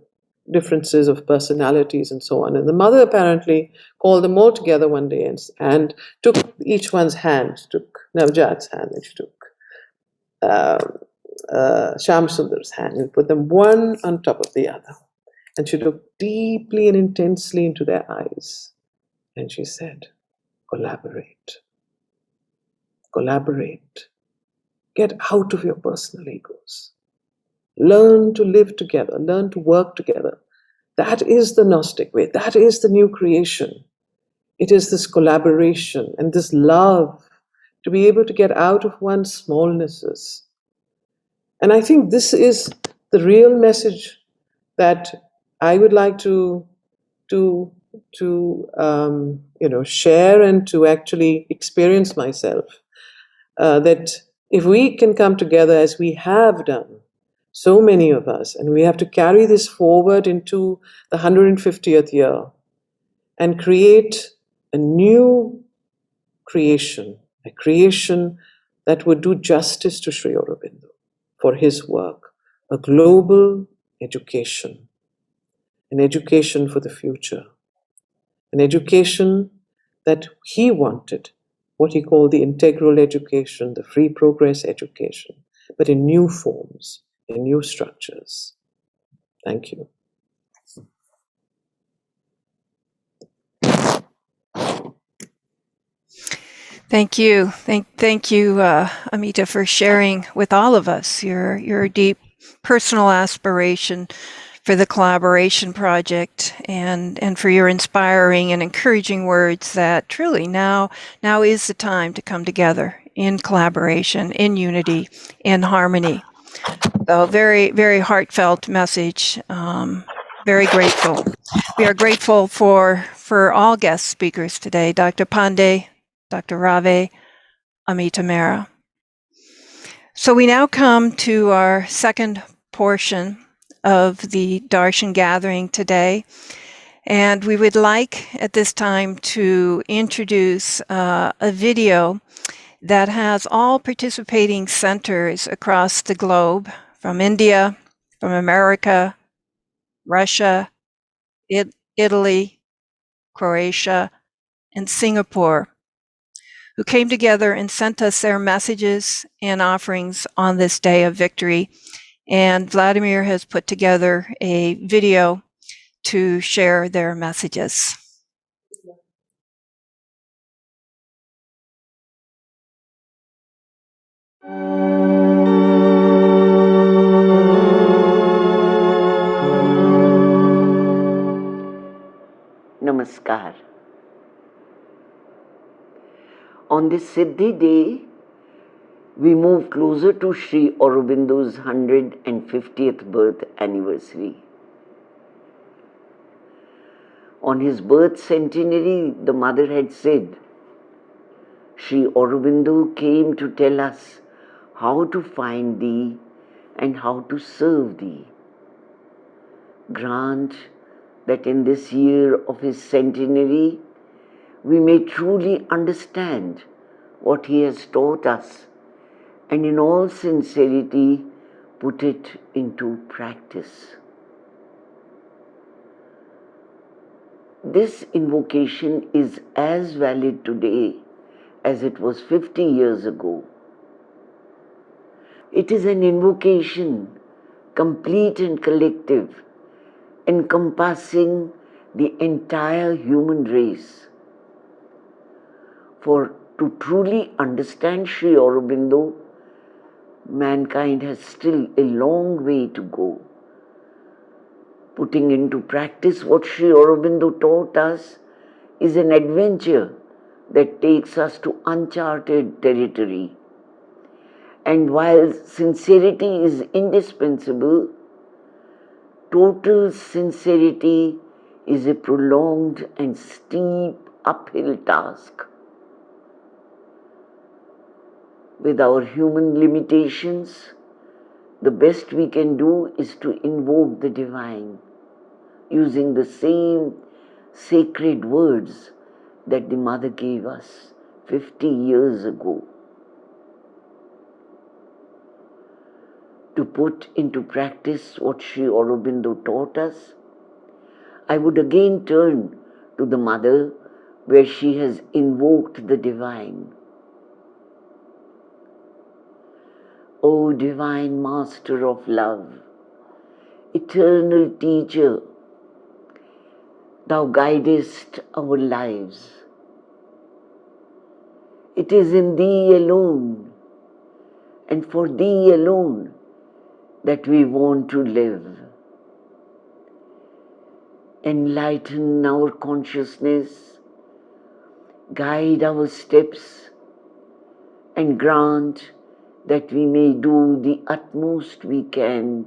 differences of personalities and so on. And the mother apparently called them all together one day and took each one's hand, took Navajat's hand, and she took Shyam Sundar's hand and put them one on top of the other. And she looked deeply and intensely into their eyes. And she said, collaborate. Collaborate. Get out of your personal egos. Learn to live together. Learn to work together. That is the Gnostic way. That is the new creation. It is this collaboration and this love to be able to get out of one's smallnesses. And I think this is the real message that I would like to share and to actually experience myself. That if we can come together as we have done, so many of us, and we have to carry this forward into the 150th year and create a new creation, a creation that would do justice to Sri Aurobindo for his work, a global education, an education for the future, an education that he wanted, what he called the integral education, the free progress education, but in new forms, in new structures. Thank you. Thank you. Thank you, Amita, for sharing with all of us your deep personal aspiration for the collaboration project and for your inspiring and encouraging words that truly now is the time to come together in collaboration, in unity, in harmony. So very, very heartfelt message. Very grateful. We are grateful for all guest speakers today, Dr. Pandey, Dr. Ravi, Amita Mehra. So we now come to our second portion of the Darshan gathering today. And we would like at this time to introduce a video that has all participating centers across the globe, from India, from America, Russia, Italy, Croatia, and Singapore, who came together and sent us their messages and offerings on this day of victory. And Vladimir has put together a video to share their messages. Namaskar. On this Siddhi day, we move closer to Sri Aurobindo's 150th birth anniversary. On his birth centenary, the mother had said, Sri Aurobindo came to tell us how to find thee and how to serve thee. Grant that in this year of his centenary, we may truly understand what he has taught us and in all sincerity put it into practice. This invocation is as valid today as it was 50 years ago. It is an invocation, complete and collective, encompassing the entire human race. For to truly understand Sri Aurobindo, mankind has still a long way to go. Putting into practice what Sri Aurobindo taught us is an adventure that takes us to uncharted territory. And while sincerity is indispensable, total sincerity is a prolonged and steep uphill task. With our human limitations, the best we can do is to invoke the divine, using the same sacred words that the mother gave us 50 years ago. To put into practice what Sri Aurobindo taught us, I would again turn to the mother where she has invoked the divine. O divine master of love, eternal teacher, thou guidest our lives. It is in thee alone and for thee alone that we want to live. Enlighten our consciousness guide our steps, and grant that we may do the utmost we can,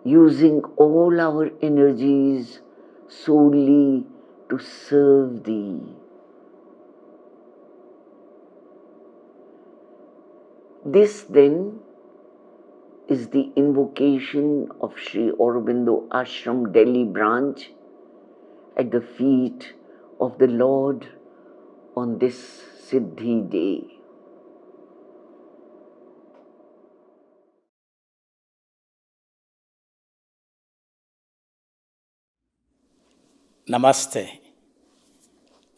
using all our energies solely to serve Thee. This then is the invocation of Sri Aurobindo Ashram Delhi branch at the feet of the Lord on this Siddhi day. Namaste.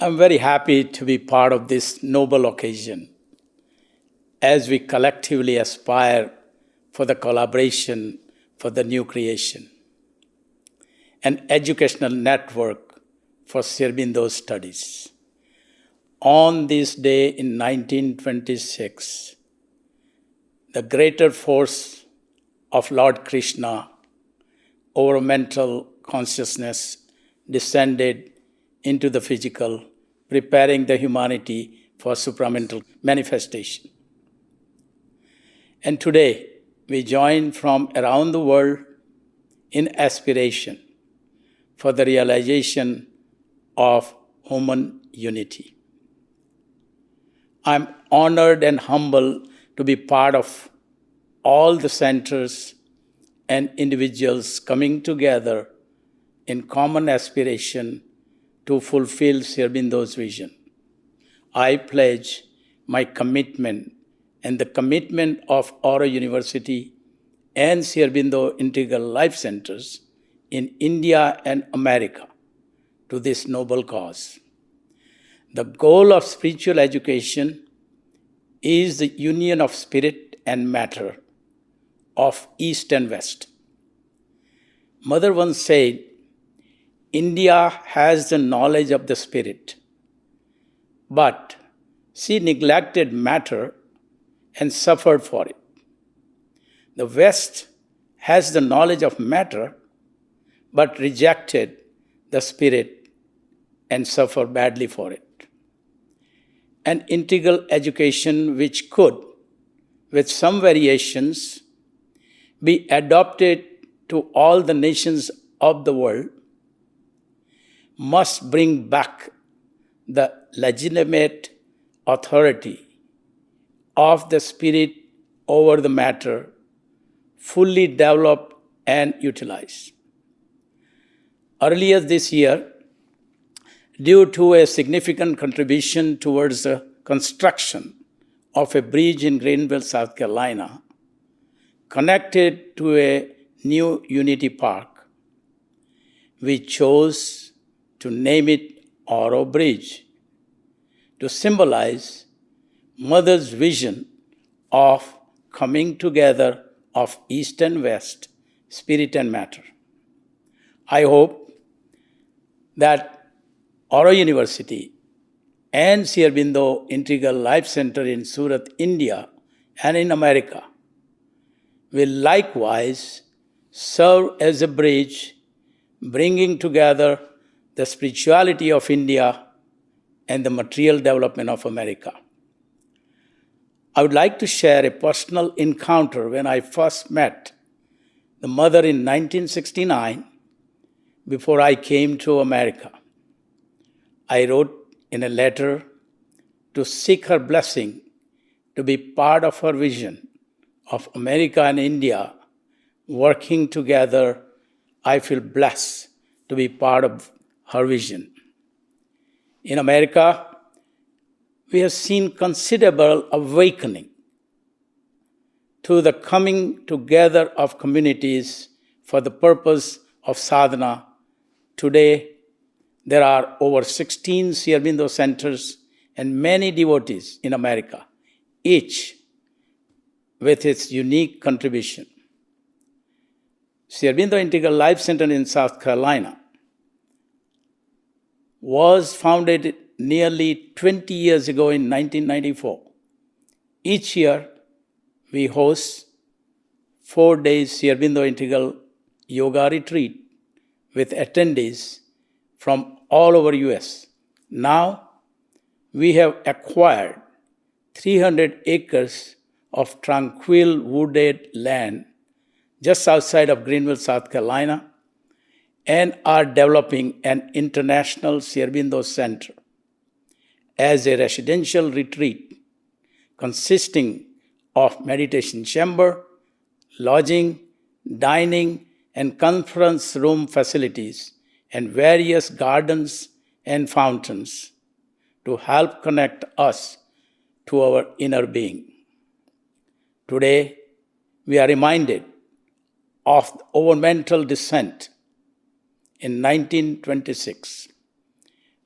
I'm very happy to be part of this noble occasion as we collectively aspire for the collaboration for the new creation, an educational network for Sri Aurobindo's studies. On this day in 1926, the greater force of Lord Krishna over mental consciousness descended into the physical, preparing the humanity for supramental manifestation. And today, we join from around the world in aspiration for the realization of human unity. I'm honored and humbled to be part of all the centers and individuals coming together in common aspiration to fulfill Sri Aurobindo's vision. I pledge my commitment and the commitment of Auro University and Sri Aurobindo Integral Life Centers in India and America to this noble cause. The goal of spiritual education is the union of spirit and matter, of East and West. Mother once said, India has the knowledge of the spirit, but she neglected matter and suffered for it. The West has the knowledge of matter, but rejected the spirit and suffered badly for it. An integral education which could, with some variations, be adopted to all the nations of the world must bring back the legitimate authority of the spirit over the matter, fully developed and utilized. Earlier this year, due to a significant contribution towards the construction of a bridge in Greenville, South Carolina, connected to a new Unity Park, we chose to name it Auro Bridge to symbolize Mother's vision of coming together of East and West, spirit and matter. I hope that Auro University and Sri Aurobindo Integral Life Center in Surat, India and in America will likewise serve as a bridge bringing together the spirituality of India and the material development of America. I would like to share a personal encounter when I first met the mother in 1969 before I came to America. I wrote in a letter to seek her blessing to be part of her vision of America and India working together. I feel blessed to be part of her vision. In America, we have seen considerable awakening to the coming together of communities for the purpose of sadhana. Today, there are over 16 Sri Aurobindo centers and many devotees in America, each with its unique contribution. Sri Aurobindo Integral Life Center in South Carolina was founded nearly 20 years ago in 1994. Each year, we host 4 days Sri Aurobindo Integral Yoga Retreat with attendees from all over US. Now, we have acquired 300 acres of tranquil wooded land just outside of Greenville, South Carolina, and are developing an international Sri Aurobindo Center as a residential retreat consisting of meditation chamber, lodging, dining, and conference room facilities, and various gardens and fountains to help connect us to our inner being. Today, we are reminded of our mental descent in 1926,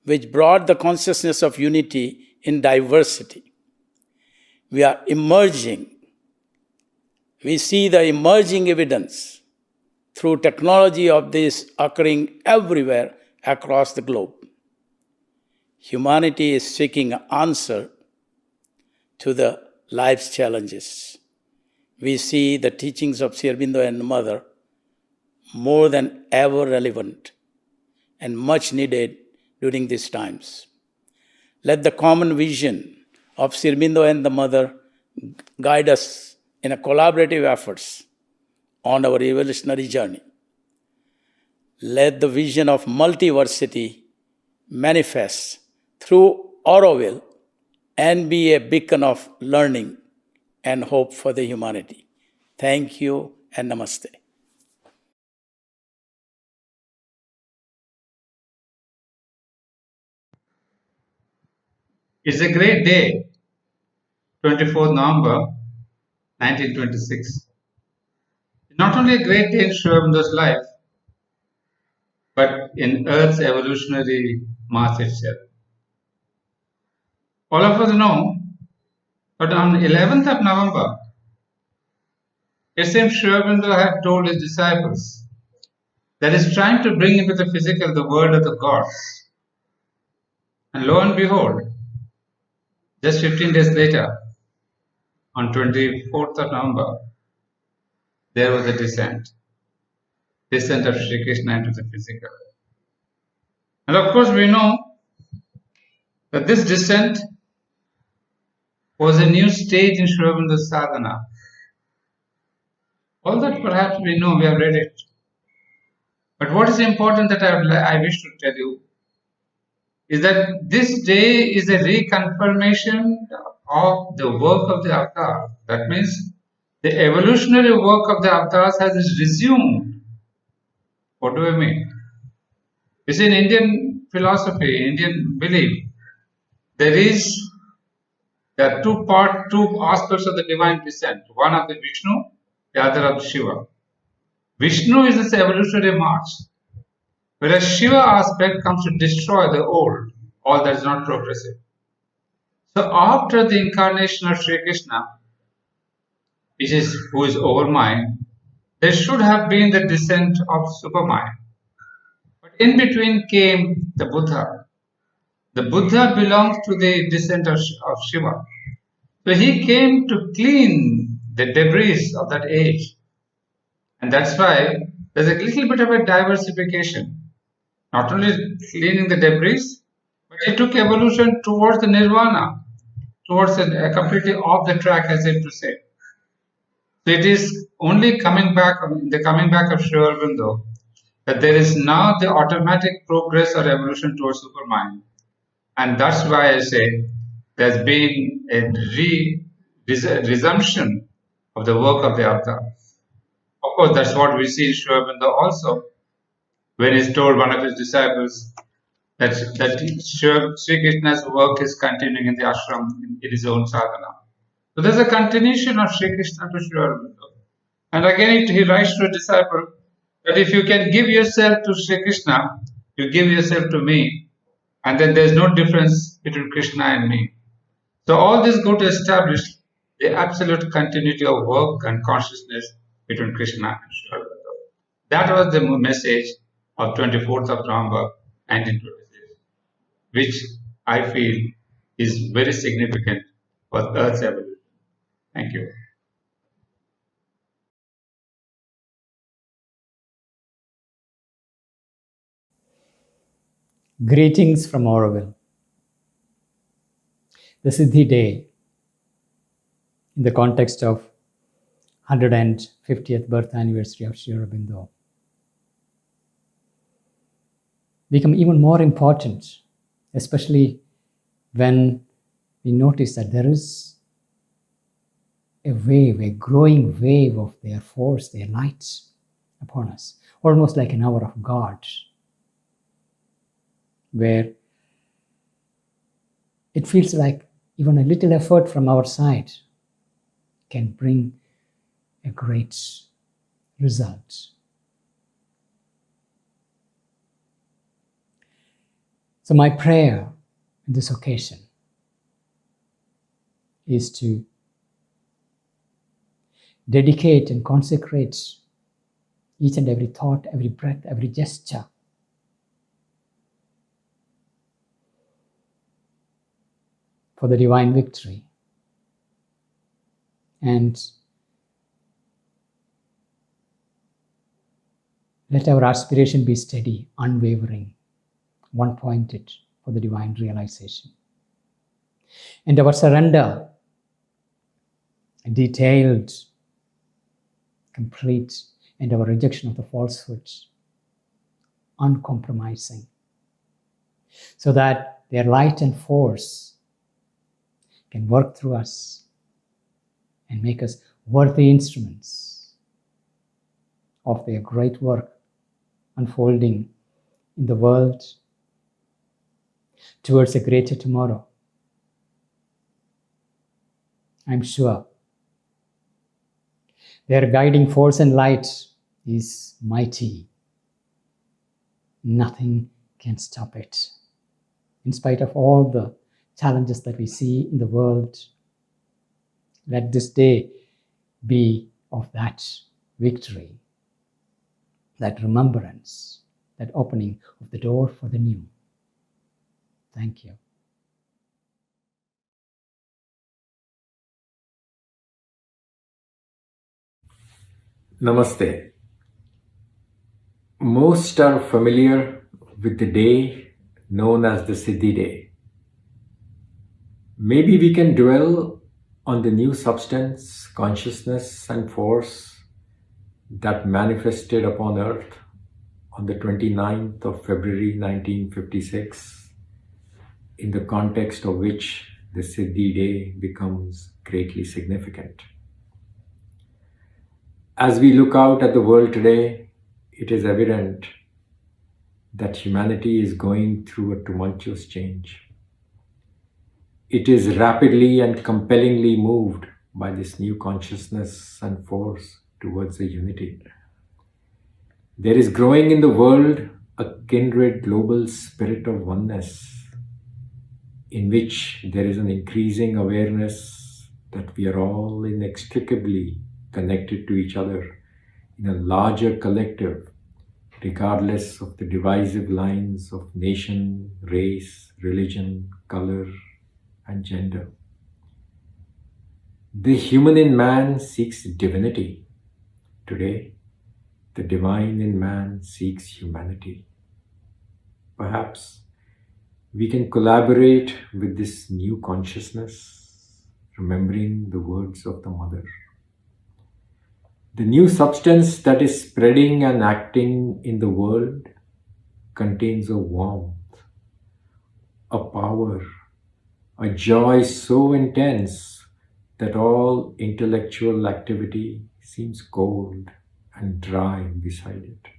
which brought the consciousness of unity in diversity. We are emerging. We see the emerging evidence through technology of this occurring everywhere across the globe. Humanity is seeking an answer to the life's challenges. We see the teachings of Sri Aurobindo and Mother more than ever relevant and much needed during these times. Let the common vision of Sri Aurobindo and the Mother guide us in a collaborative efforts on our evolutionary journey. Let the vision of multiversity manifest through Auroville and be a beacon of learning and hope for the humanity. Thank you and namaste. It's a great day, 24th November 1926. Not only a great day in Sri Aurobindo's life, but in Earth's evolutionary mass itself. All of us know that on 11th of November, it seems Sri Aurobindo had told his disciples that he's trying to bring into the physical the world of the gods. And lo and behold, just 15 days later, on 24th of November, there was a descent of Sri Krishna into the physical. And of course, we know that this descent was a new stage in Sri Aurobindo's sadhana. All that perhaps we know, we have read it. But what is important that I wish to tell you is that this day is a reconfirmation of the work of the avatar. That means the evolutionary work of the avatars has resumed. What do I mean? You see, in Indian philosophy, Indian belief, there are two aspects of the divine descent. One of the Vishnu, the other of Shiva. Vishnu is this evolutionary march, whereas Shiva aspect comes to destroy the old, all that is not progressive. So after the incarnation of Sri Krishna, who is overmind, there should have been the descent of supermind. But in between came the Buddha. The Buddha belongs to the descent of Shiva. So he came to clean the debris of that age. And that's why there's a little bit of a diversification. Not only cleaning the debris, but it took evolution towards the nirvana, towards a completely off the track, as if to say. So it is only the coming back of Sri Aurobindo that there is now the automatic progress or evolution towards supermind. And that's why I say there's been a resumption of the work of the avatar. Of course, that's what we see in Sri Aurobindo also, when he's told one of his disciples that Sri Krishna's work is continuing in the ashram in his own sadhana. So there's a continuation of Sri Krishna to Sri Aurobindo. And again, he writes to a disciple that if you can give yourself to Sri Krishna, you give yourself to me, and then there's no difference between Krishna and me. So all this go to establish the absolute continuity of work and consciousness between Krishna and Sri Aurobindo. That was the message of 24th of November 1926, which I feel is very significant for Earth's evolution. Thank you. Greetings from Auroville. the Siddhi Day in the context of 150th birth anniversary of Sri Aurobindo become even more important, especially when we notice that there is a wave, a growing wave of their force, their light upon us, almost like an hour of God, where it feels like even a little effort from our side can bring a great result. So my prayer in this occasion is to dedicate and consecrate each and every thought, every breath, every gesture for the divine victory. And let our aspiration be steady, unwavering, one-pointed for the divine realization. And our surrender, detailed, complete, and our rejection of the falsehoods, uncompromising, so that their light and force can work through us and make us worthy instruments of their great work unfolding in the world towards a greater tomorrow. I'm sure their guiding force and light is mighty. Nothing can stop it. In spite of all the challenges that we see in the world, let this day be of that victory, that remembrance, that opening of the door for the new. Thank you. Namaste. Most are familiar with the day known as the Siddhi Day. Maybe we can dwell on the new substance, consciousness, and force that manifested upon earth on the 29th of February 1956, in the context of which the Siddhi Day becomes greatly significant. As we look out at the world today, it is evident that humanity is going through a tumultuous change. It is rapidly and compellingly moved by this new consciousness and force towards a unity. There is growing in the world a kindred global spirit of oneness, in which there is an increasing awareness that we are all inextricably connected to each other in a larger collective, regardless of the divisive lines of nation, race, religion, color, and gender. The human in man seeks divinity. Today, the divine in man seeks humanity. Perhaps we can collaborate with this new consciousness, remembering the words of the Mother. The new substance that is spreading and acting in the world contains a warmth, a power, a joy so intense that all intellectual activity seems cold and dry beside it.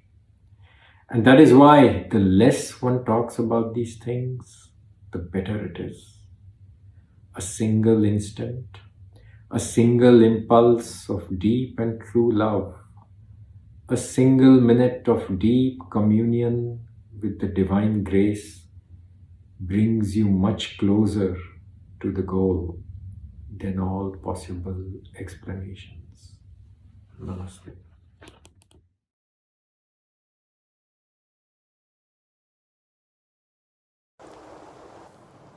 And that is why the less one talks about these things, the better it is. A single instant, a single impulse of deep and true love, a single minute of deep communion with the divine grace brings you much closer to the goal than all possible explanations. Namaste.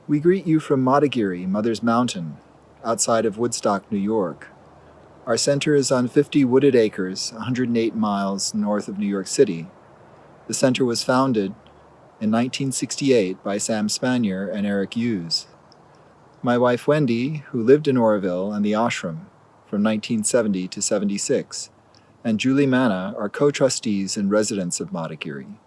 We greet you from Madagiri, Mother's Mountain, outside of Woodstock, New York. Our center is on 50 wooded acres, 108 miles north of New York City. The center was founded in 1968 by Sam Spanier and Eric Hughes. my wife Wendy, who lived in Auroville and the ashram from 1970 to 76, and Julie Manna are co-trustees and residents of Madhugiri.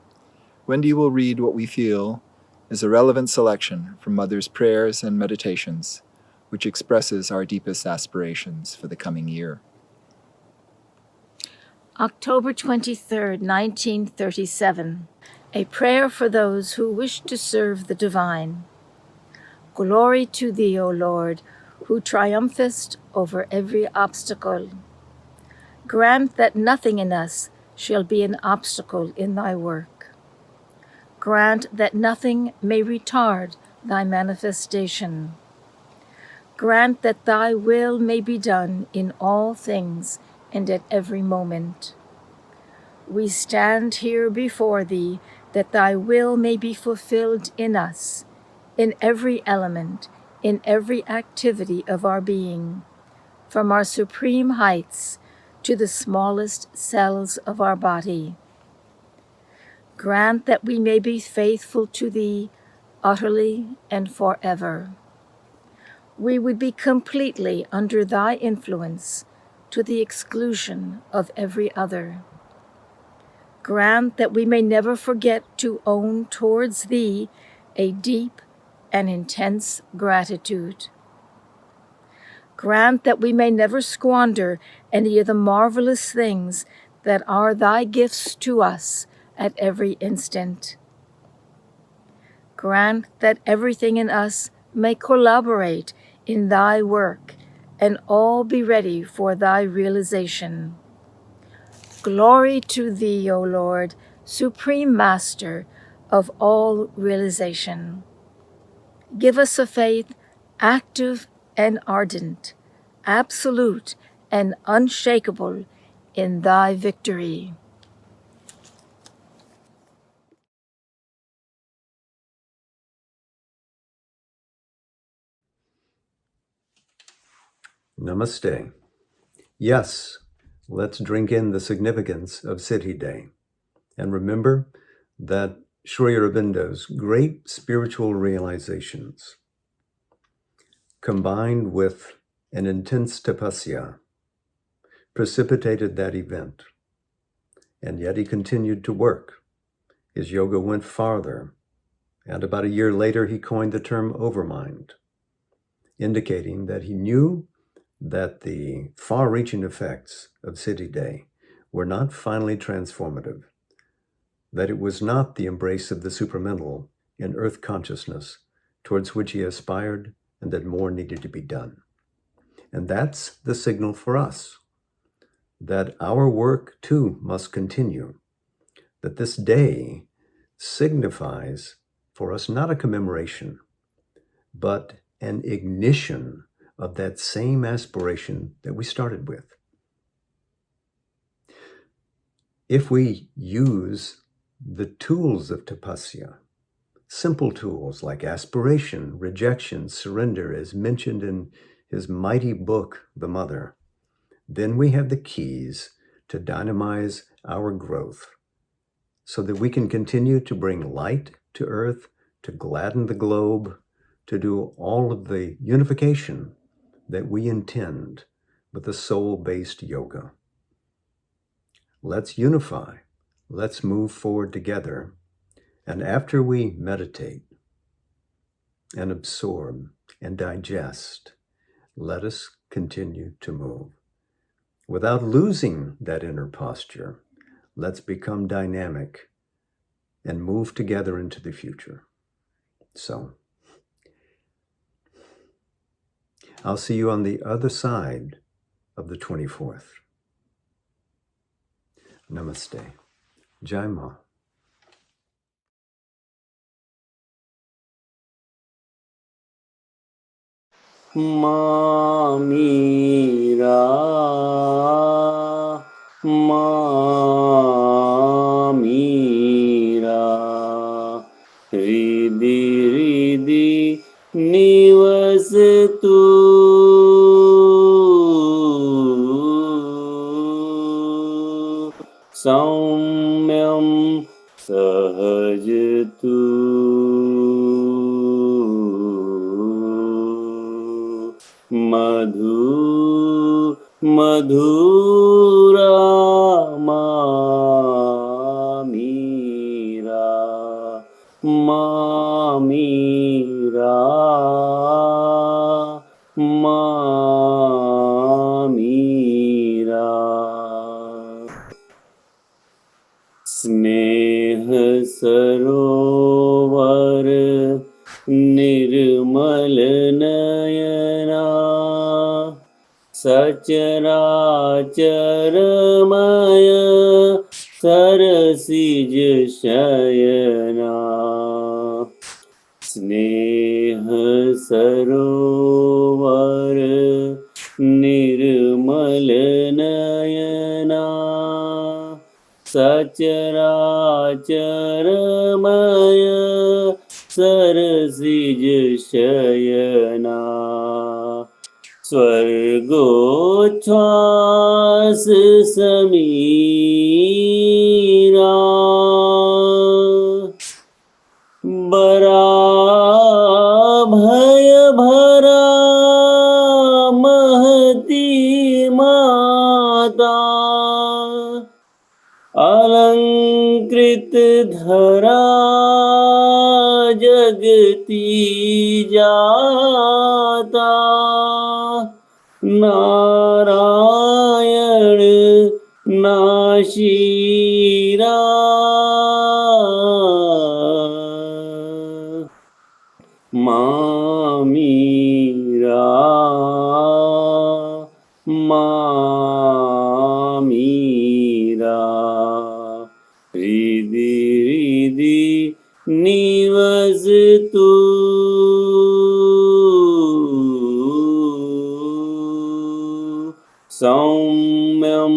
Wendy will read what we feel is a relevant selection from Mother's prayers and meditations, which expresses our deepest aspirations for the coming year. October 23rd, 1937. A prayer for those who wish to serve the divine. Glory to thee, O Lord, who triumphest over every obstacle. Grant that nothing in us shall be an obstacle in thy work. Grant that nothing may retard thy manifestation. Grant that thy will may be done in all things and at every moment. We stand here before thee that thy will may be fulfilled in us, in every element, in every activity of our being, from our supreme heights to the smallest cells of our body. Grant that we may be faithful to thee utterly and forever. We would be completely under thy influence to the exclusion of every other. Grant that we may never forget to own towards thee a deep and intense gratitude. Grant that we may never squander any of the marvelous things that are thy gifts to us at every instant. Grant that everything in us may collaborate in thy work and all be ready for thy realization. Glory to thee, O Lord, Supreme Master of all realization. Give us a faith active and ardent, absolute and unshakable in thy victory. Namaste. Yes, let's drink in the significance of Siddhi Day. And remember that Sri Aurobindo's great spiritual realizations, combined with an intense tapasya, precipitated that event. And yet he continued to work. His yoga went farther. And about a year later, he coined the term overmind, indicating that he knew that the far-reaching effects of Siddhi Day were not finally transformative, that it was not the embrace of the supramental in earth consciousness towards which he aspired, and that more needed to be done. And that's the signal for us, that our work too must continue, that this day signifies for us not a commemoration, but an ignition of that same aspiration that we started with. If we use the tools of tapasya, simple tools like aspiration, rejection, surrender, as mentioned in his mighty book, The Mother, then we have the keys to dynamize our growth so that we can continue to bring light to earth, to gladden the globe, to do all of the unification that we intend with the soul-based yoga. Let's unify. Let's move forward together. And after we meditate and absorb and digest, let us continue to move. Without losing that inner posture, let's become dynamic and move together into the future. So, I'll see you on the other side of the 24th. Namaste. Jai Ma. Mamira, Mamira, Ridi, Ridi, Nivastu, Saumyam Sahajatu. madhu madhura mamira mamira mamira स्नेह सरोवर निर्मल नयना सचराचरमय सरसिज शयना स्नेह सरोवर निर्मल नयना सचराचरमय सरसिज शयना स्वर्गोच्छ्वास समीरा बराभय भरा महती माता अलंकृत धरा जगती जाता नारायण नाशीरा मामीरा मामीरा रिधि रिधि निवसतु सौम्यं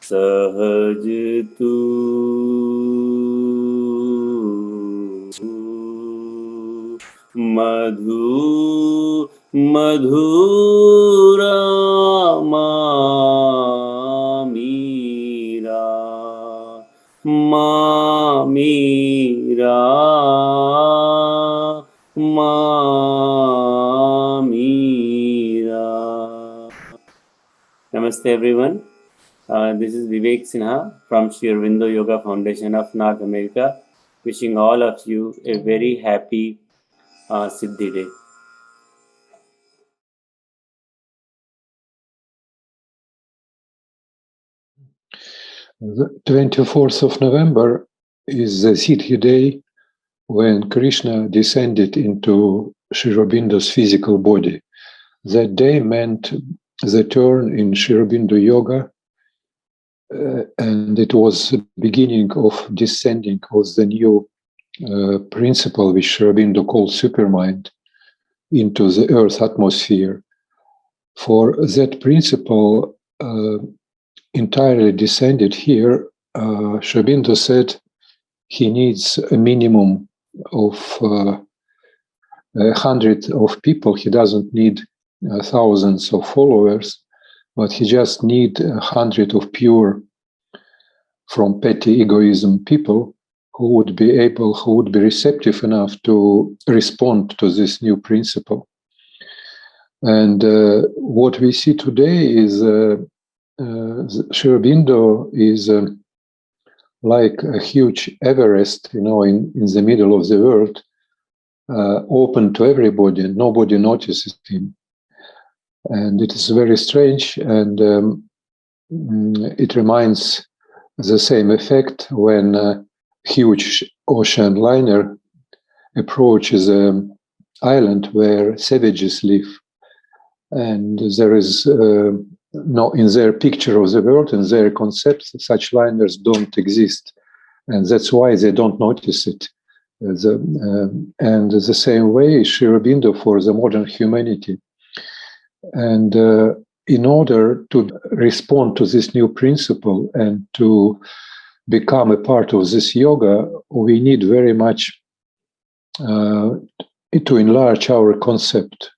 सहजतु मधु मधुरा मामीरा मामीरा मामीरा. Namaste everyone. This is Vivek Sinha from Sri Aurobindo Yoga Foundation of North America, wishing all of you a very happy Siddhi day. The 24th of November is the Siddhi day when Krishna descended into Sri Aurobindo's physical body. That day meant the turn in Sri Aurobindo Yoga, and it was the beginning of descending of the new principle which Sri Aurobindo called supermind into the Earth atmosphere. For that principle entirely descended here, Sri Aurobindo said he needs a minimum of 100 of people. He doesn't need thousands of followers, but he just needs 100 of pure, from petty egoism people who would be receptive enough to respond to this new principle. And what we see today is Sri Aurobindo is like a huge Everest, in the middle of the world, open to everybody, and nobody notices him. And it is very strange, and it reminds the same effect when a huge ocean liner approaches an island where savages live, and there is no, in their picture of the world, in their concepts, such liners don't exist, and that's why they don't notice it. And the same way, Sri Aurobindo for the modern humanity. And in order to respond to this new principle and to become a part of this yoga, we need very much to enlarge our concept.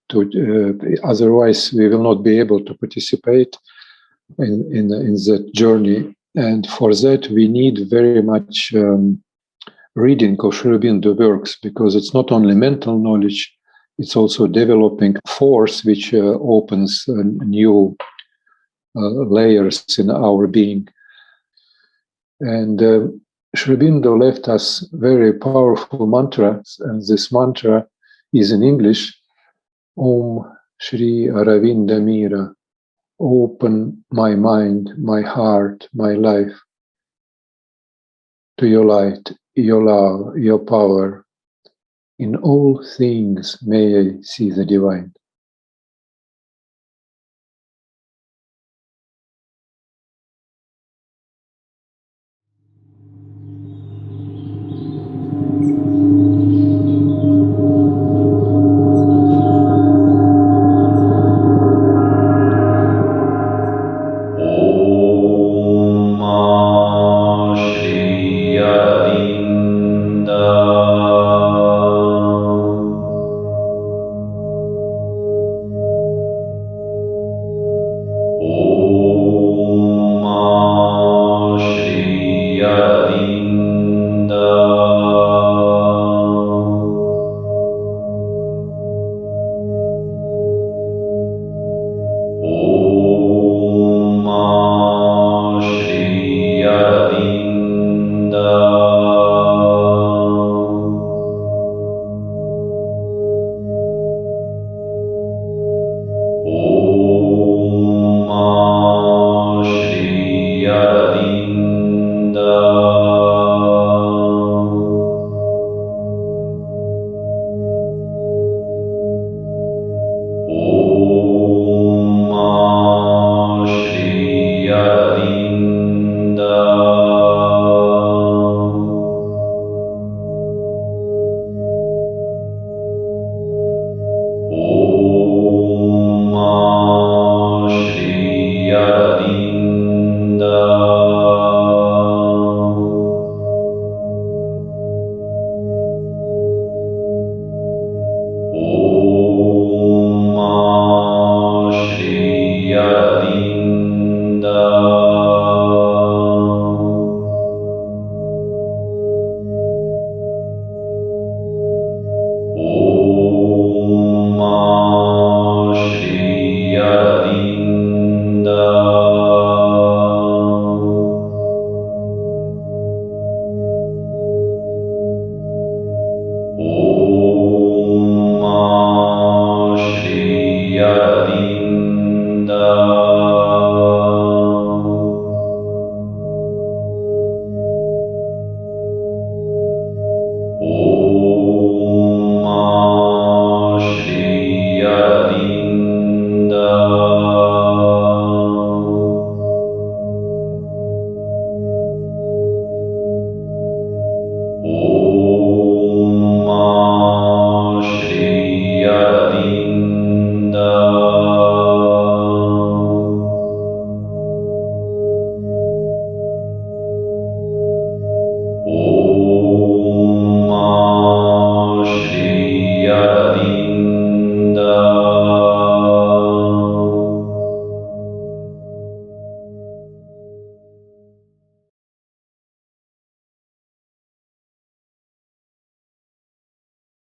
Otherwise, we will not be able to participate in that journey. And for that, we need very much reading of Sri Aurobindo works, because it's not only mental knowledge, it's also a developing force which opens new layers in our being. And Sri Aurobindo left us very powerful mantras, and this mantra is in English, Om Shri Aravinda Mira, open my mind, my heart, my life to your light, your love, your power. In all things may I see the divine.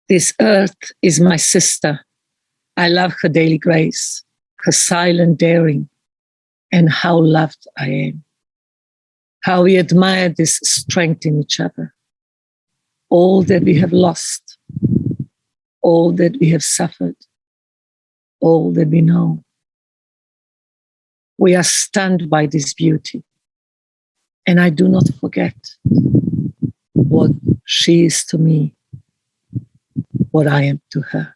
This earth is my sister. I love her daily grace, her silent daring, and how loved I am. How we admire this strength in each other. All that we have lost, all that we have suffered, all that we know. We are stunned by this beauty. And I do not forget what she is to me, what I am to her.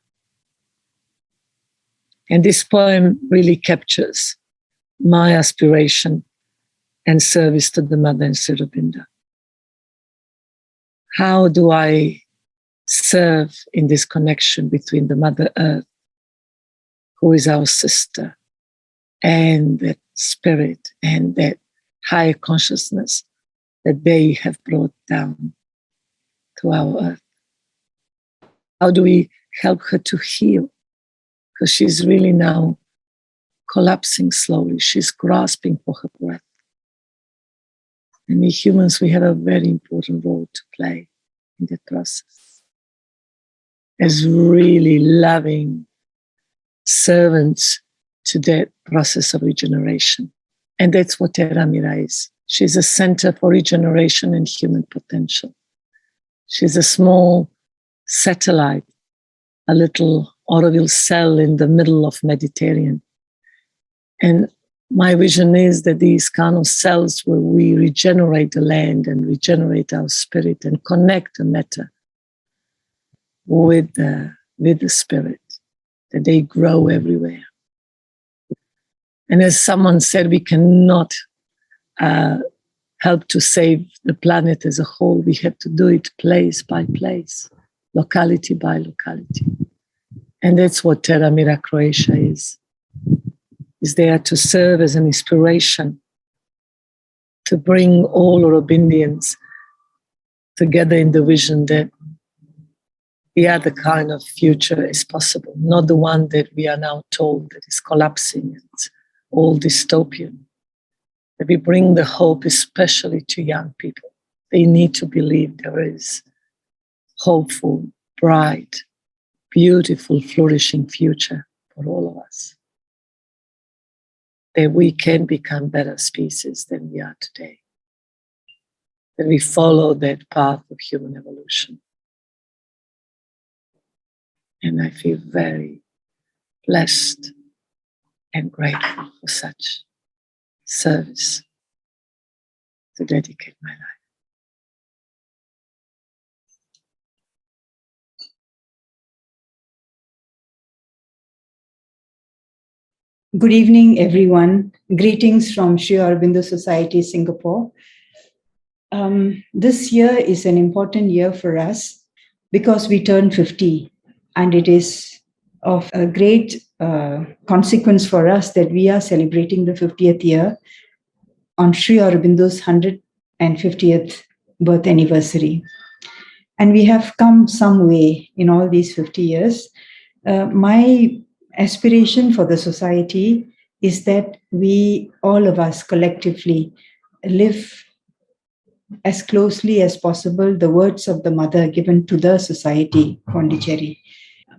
And this poem really captures my aspiration and service to the Mother and Sri Aurobindo. How do I serve in this connection between the Mother Earth, who is our sister, and that spirit and that higher consciousness that they have brought down to our earth? How do we help her to heal? Because she's really now collapsing slowly. She's grasping for her breath. And we humans, we have a very important role to play in that process. as really loving servants to that process of regeneration. And that's what Teramira is. She's a center for regeneration and human potential. She's a small satellite, a little Auroville cell in the middle of Mediterranean. And my vision is that these kind of cells where we regenerate the land and regenerate our spirit and connect the matter with the spirit, that they grow everywhere. And as someone said, we cannot help to save the planet as a whole. We have to do it place by place, locality by locality. And that's what Teramira Croatia is there to serve as an inspiration, to bring all Aurobindians together in the vision that the other kind of future is possible, not the one that we are now told that is collapsing and all dystopian. That we bring the hope especially to young people. They need to believe there is hopeful, bright, beautiful, flourishing future for all of us. That we can become better species than we are today. That we follow that path of human evolution. And I feel very blessed and grateful for such service to dedicate my life. Good evening, everyone. Greetings from Sri Aurobindo Society, Singapore. This year is an important year for us because we turn 50, and it is of a great consequence for us that we are celebrating the 50th year on Sri Aurobindo's 150th birth anniversary. And we have come some way in all these 50 years. My aspiration for the society is that we, all of us collectively, live as closely as possible the words of the mother given to the society, Pondicherry.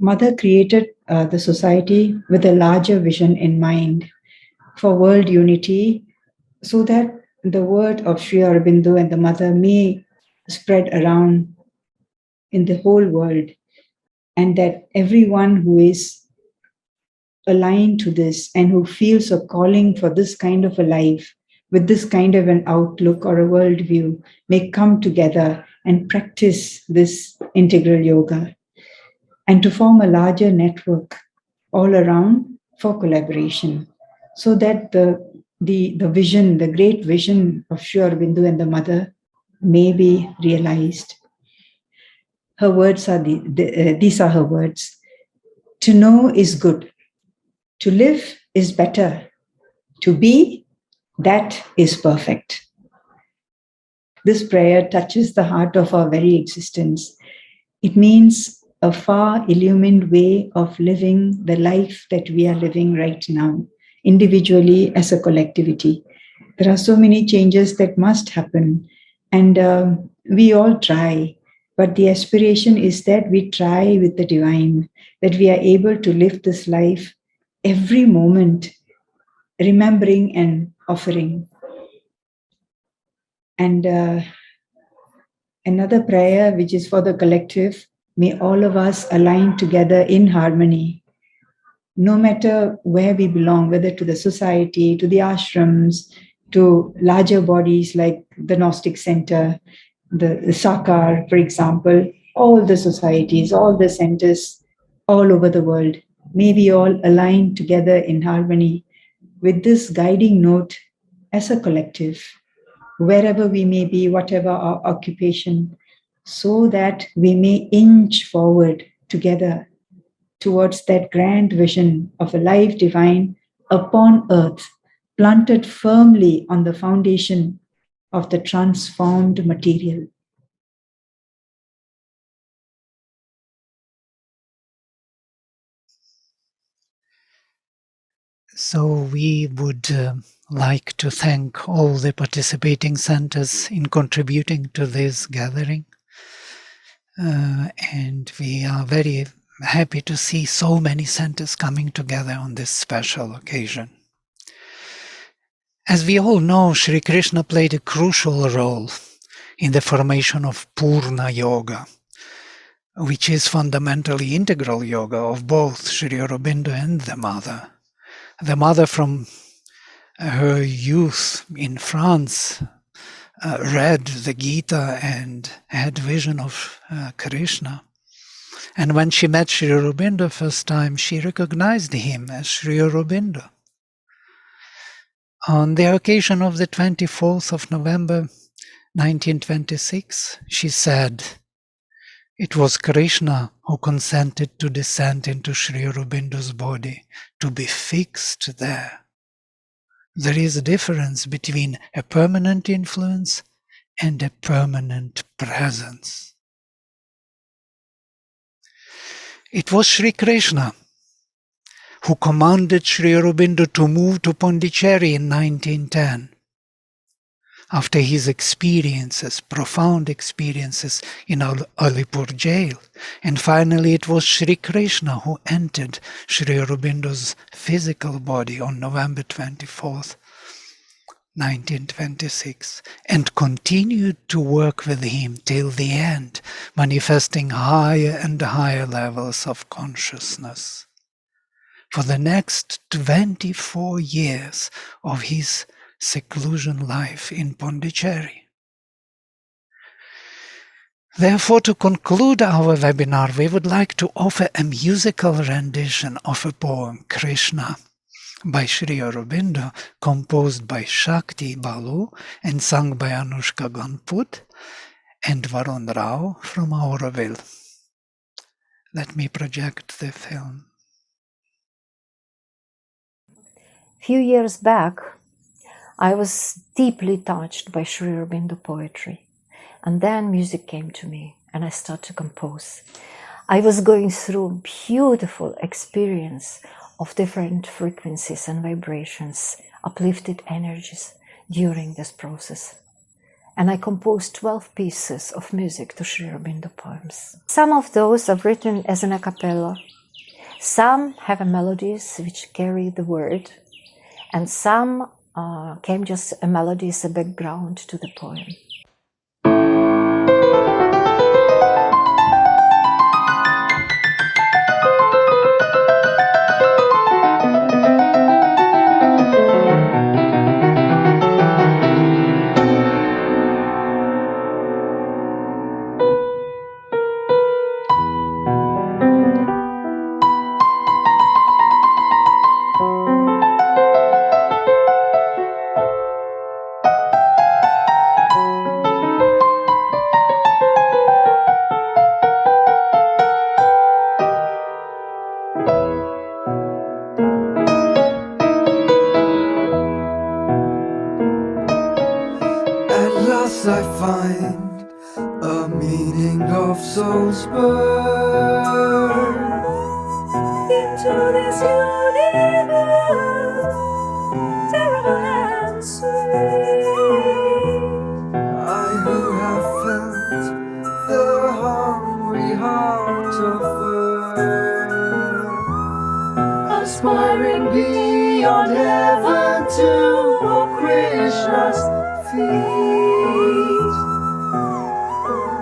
Mother created the society with a larger vision in mind for world unity, so that the word of Sri Aurobindo and the mother may spread around in the whole world, and that everyone who is aligned to this and who feels a calling for this kind of a life with this kind of an outlook or a worldview may come together and practice this integral yoga, and to form a larger network all around for collaboration, so that the vision, the great vision of Sri Aurobindo and the mother may be realized. Her words are these are her words. To know is good. To live is better. To be, that is perfect. This prayer touches the heart of our very existence. It means a far illumined way of living the life that we are living right now, individually as a collectivity. There are so many changes that must happen, and we all try, but the aspiration is that we try with the divine, that we are able to live this life every moment, remembering and offering. And another prayer, which is for the collective, may all of us align together in harmony, no matter where we belong, whether to the society, to the ashrams, to larger bodies like the Gnostic Center, the Sakar, for example, all the societies, all the centers all over the world. May we all align together in harmony with this guiding note as a collective, wherever we may be, whatever our occupation, so that we may inch forward together towards that grand vision of a life divine upon earth, planted firmly on the foundation of the transformed material. So we would like to thank all the participating centers in contributing to this gathering. and we are very happy to see so many centers coming together on this special occasion. As we all know, Sri Krishna played a crucial role in the formation of Purna Yoga, which is fundamentally integral yoga of both Sri Aurobindo and the mother. The mother from her youth in France read the Gita and had vision of Krishna. And when she met Sri Aurobindo first time, she recognized him as Sri Aurobindo. On the occasion of the 24th of November 1926, she said, "It was Krishna who consented to descend into Sri Aurobindo's body, to be fixed there. There is a difference between a permanent influence and a permanent presence." It was Sri Krishna who commanded Sri Aurobindo to move to Pondicherry in 1910. After his experiences, profound experiences in Alipur jail. And finally it was Sri Krishna who entered Sri Aurobindo's physical body on November 24th, 1926, and continued to work with him till the end, manifesting higher and higher levels of consciousness. For the next 24 years of his seclusion life in Pondicherry. Therefore, to conclude our webinar, we would like to offer a musical rendition of a poem, Krishna, by Sri Aurobindo, composed by Shakti Balu and sung by Anushka Ganput and Varun Rao from Auroville. Let me project the film. Few years back, I was deeply touched by Sri Aurobindo poetry. And then music came to me and I started to compose. I was going through a beautiful experience of different frequencies and vibrations, uplifted energies during this process. And I composed 12 pieces of music to Sri Aurobindo poems. Some of those I've written as an a cappella. Some have melodies which carry the word, and some came just a melody as a background to the poem. I find a meaning of soul's birth into this universe, terrible and sweet. I who have felt the hungry heart of earth, aspiring beyond heaven to Krishna's feet.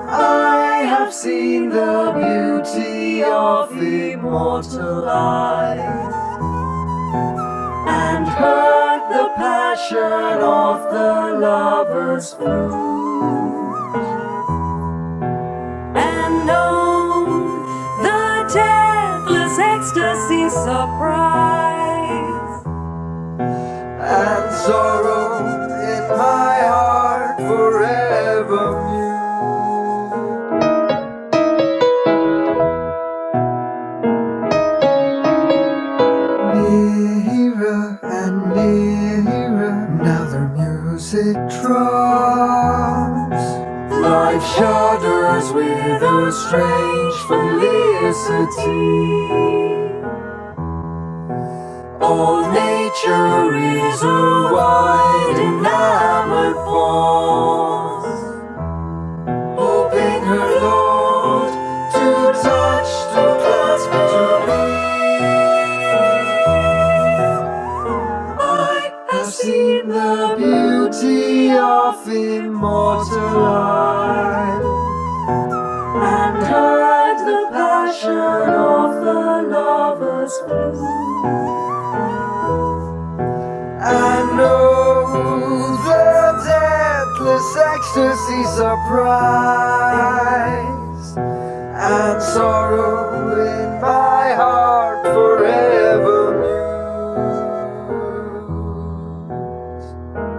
I have seen the beauty of immortal life and heard the passion of the lover's flute and known the deathless ecstasy surprise and sorrow in my heart forever mute. Nearer and nearer, now their music drops. Life shudders with a strange felicity. All nature is a wide enamored pause, hoping her Lord the passion of the lovers blue. I know the deathless ecstasy surprise and sorrow in my heart forever muse.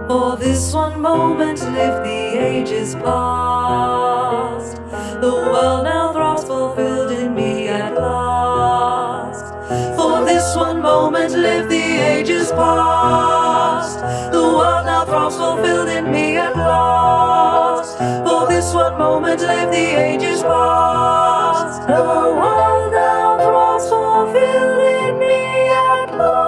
For this one moment live the ages past. The world now throbs fulfilled in me at last. For this one moment live the ages past. The world now throbs fulfilled in me at last. For this one moment live the ages past. The world now throbs fulfilled in me at last.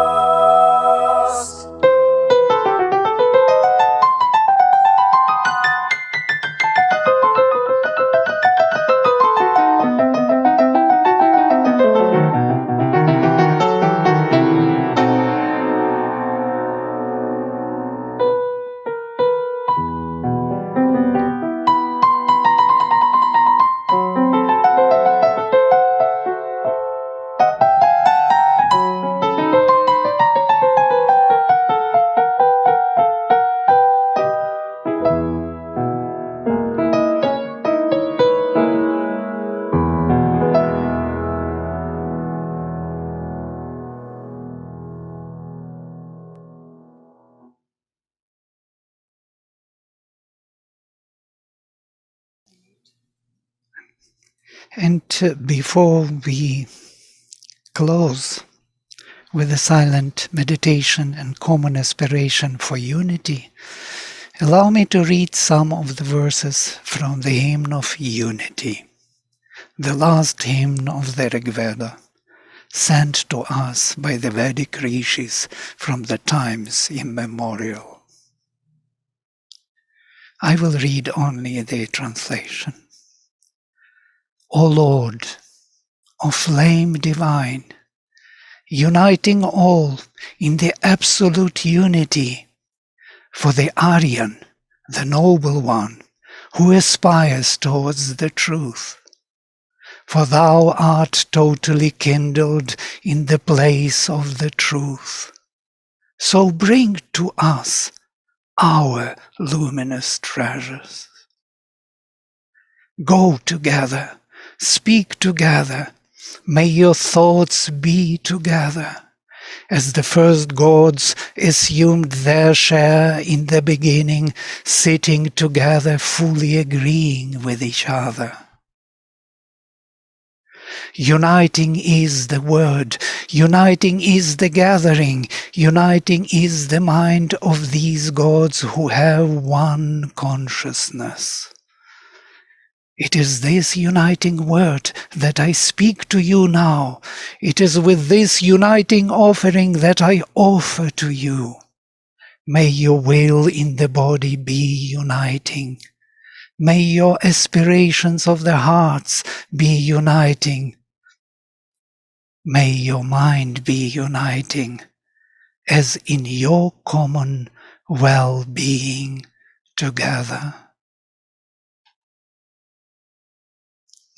And before we close with a silent meditation and common aspiration for unity, allow me to read some of the verses from the hymn of unity, the last hymn of the Rig Veda, sent to us by the Vedic rishis from the times immemorial. I will read only the translation. O Lord, O flame divine, uniting all in the absolute unity, for the Aryan, the noble one, who aspires towards the truth. For thou art totally kindled in the place of the truth. So bring to us our luminous treasures. Go together, speak together, may your thoughts be together, as the first gods assumed their share in the beginning, sitting together, fully agreeing with each other. Uniting is the word, uniting is the gathering, uniting is the mind of these gods who have one consciousness. It is this uniting word that I speak to you now. It is with this uniting offering that I offer to you. May your will in the body be uniting. May your aspirations of the hearts be uniting. May your mind be uniting, as in your common well-being together.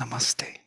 Namaste.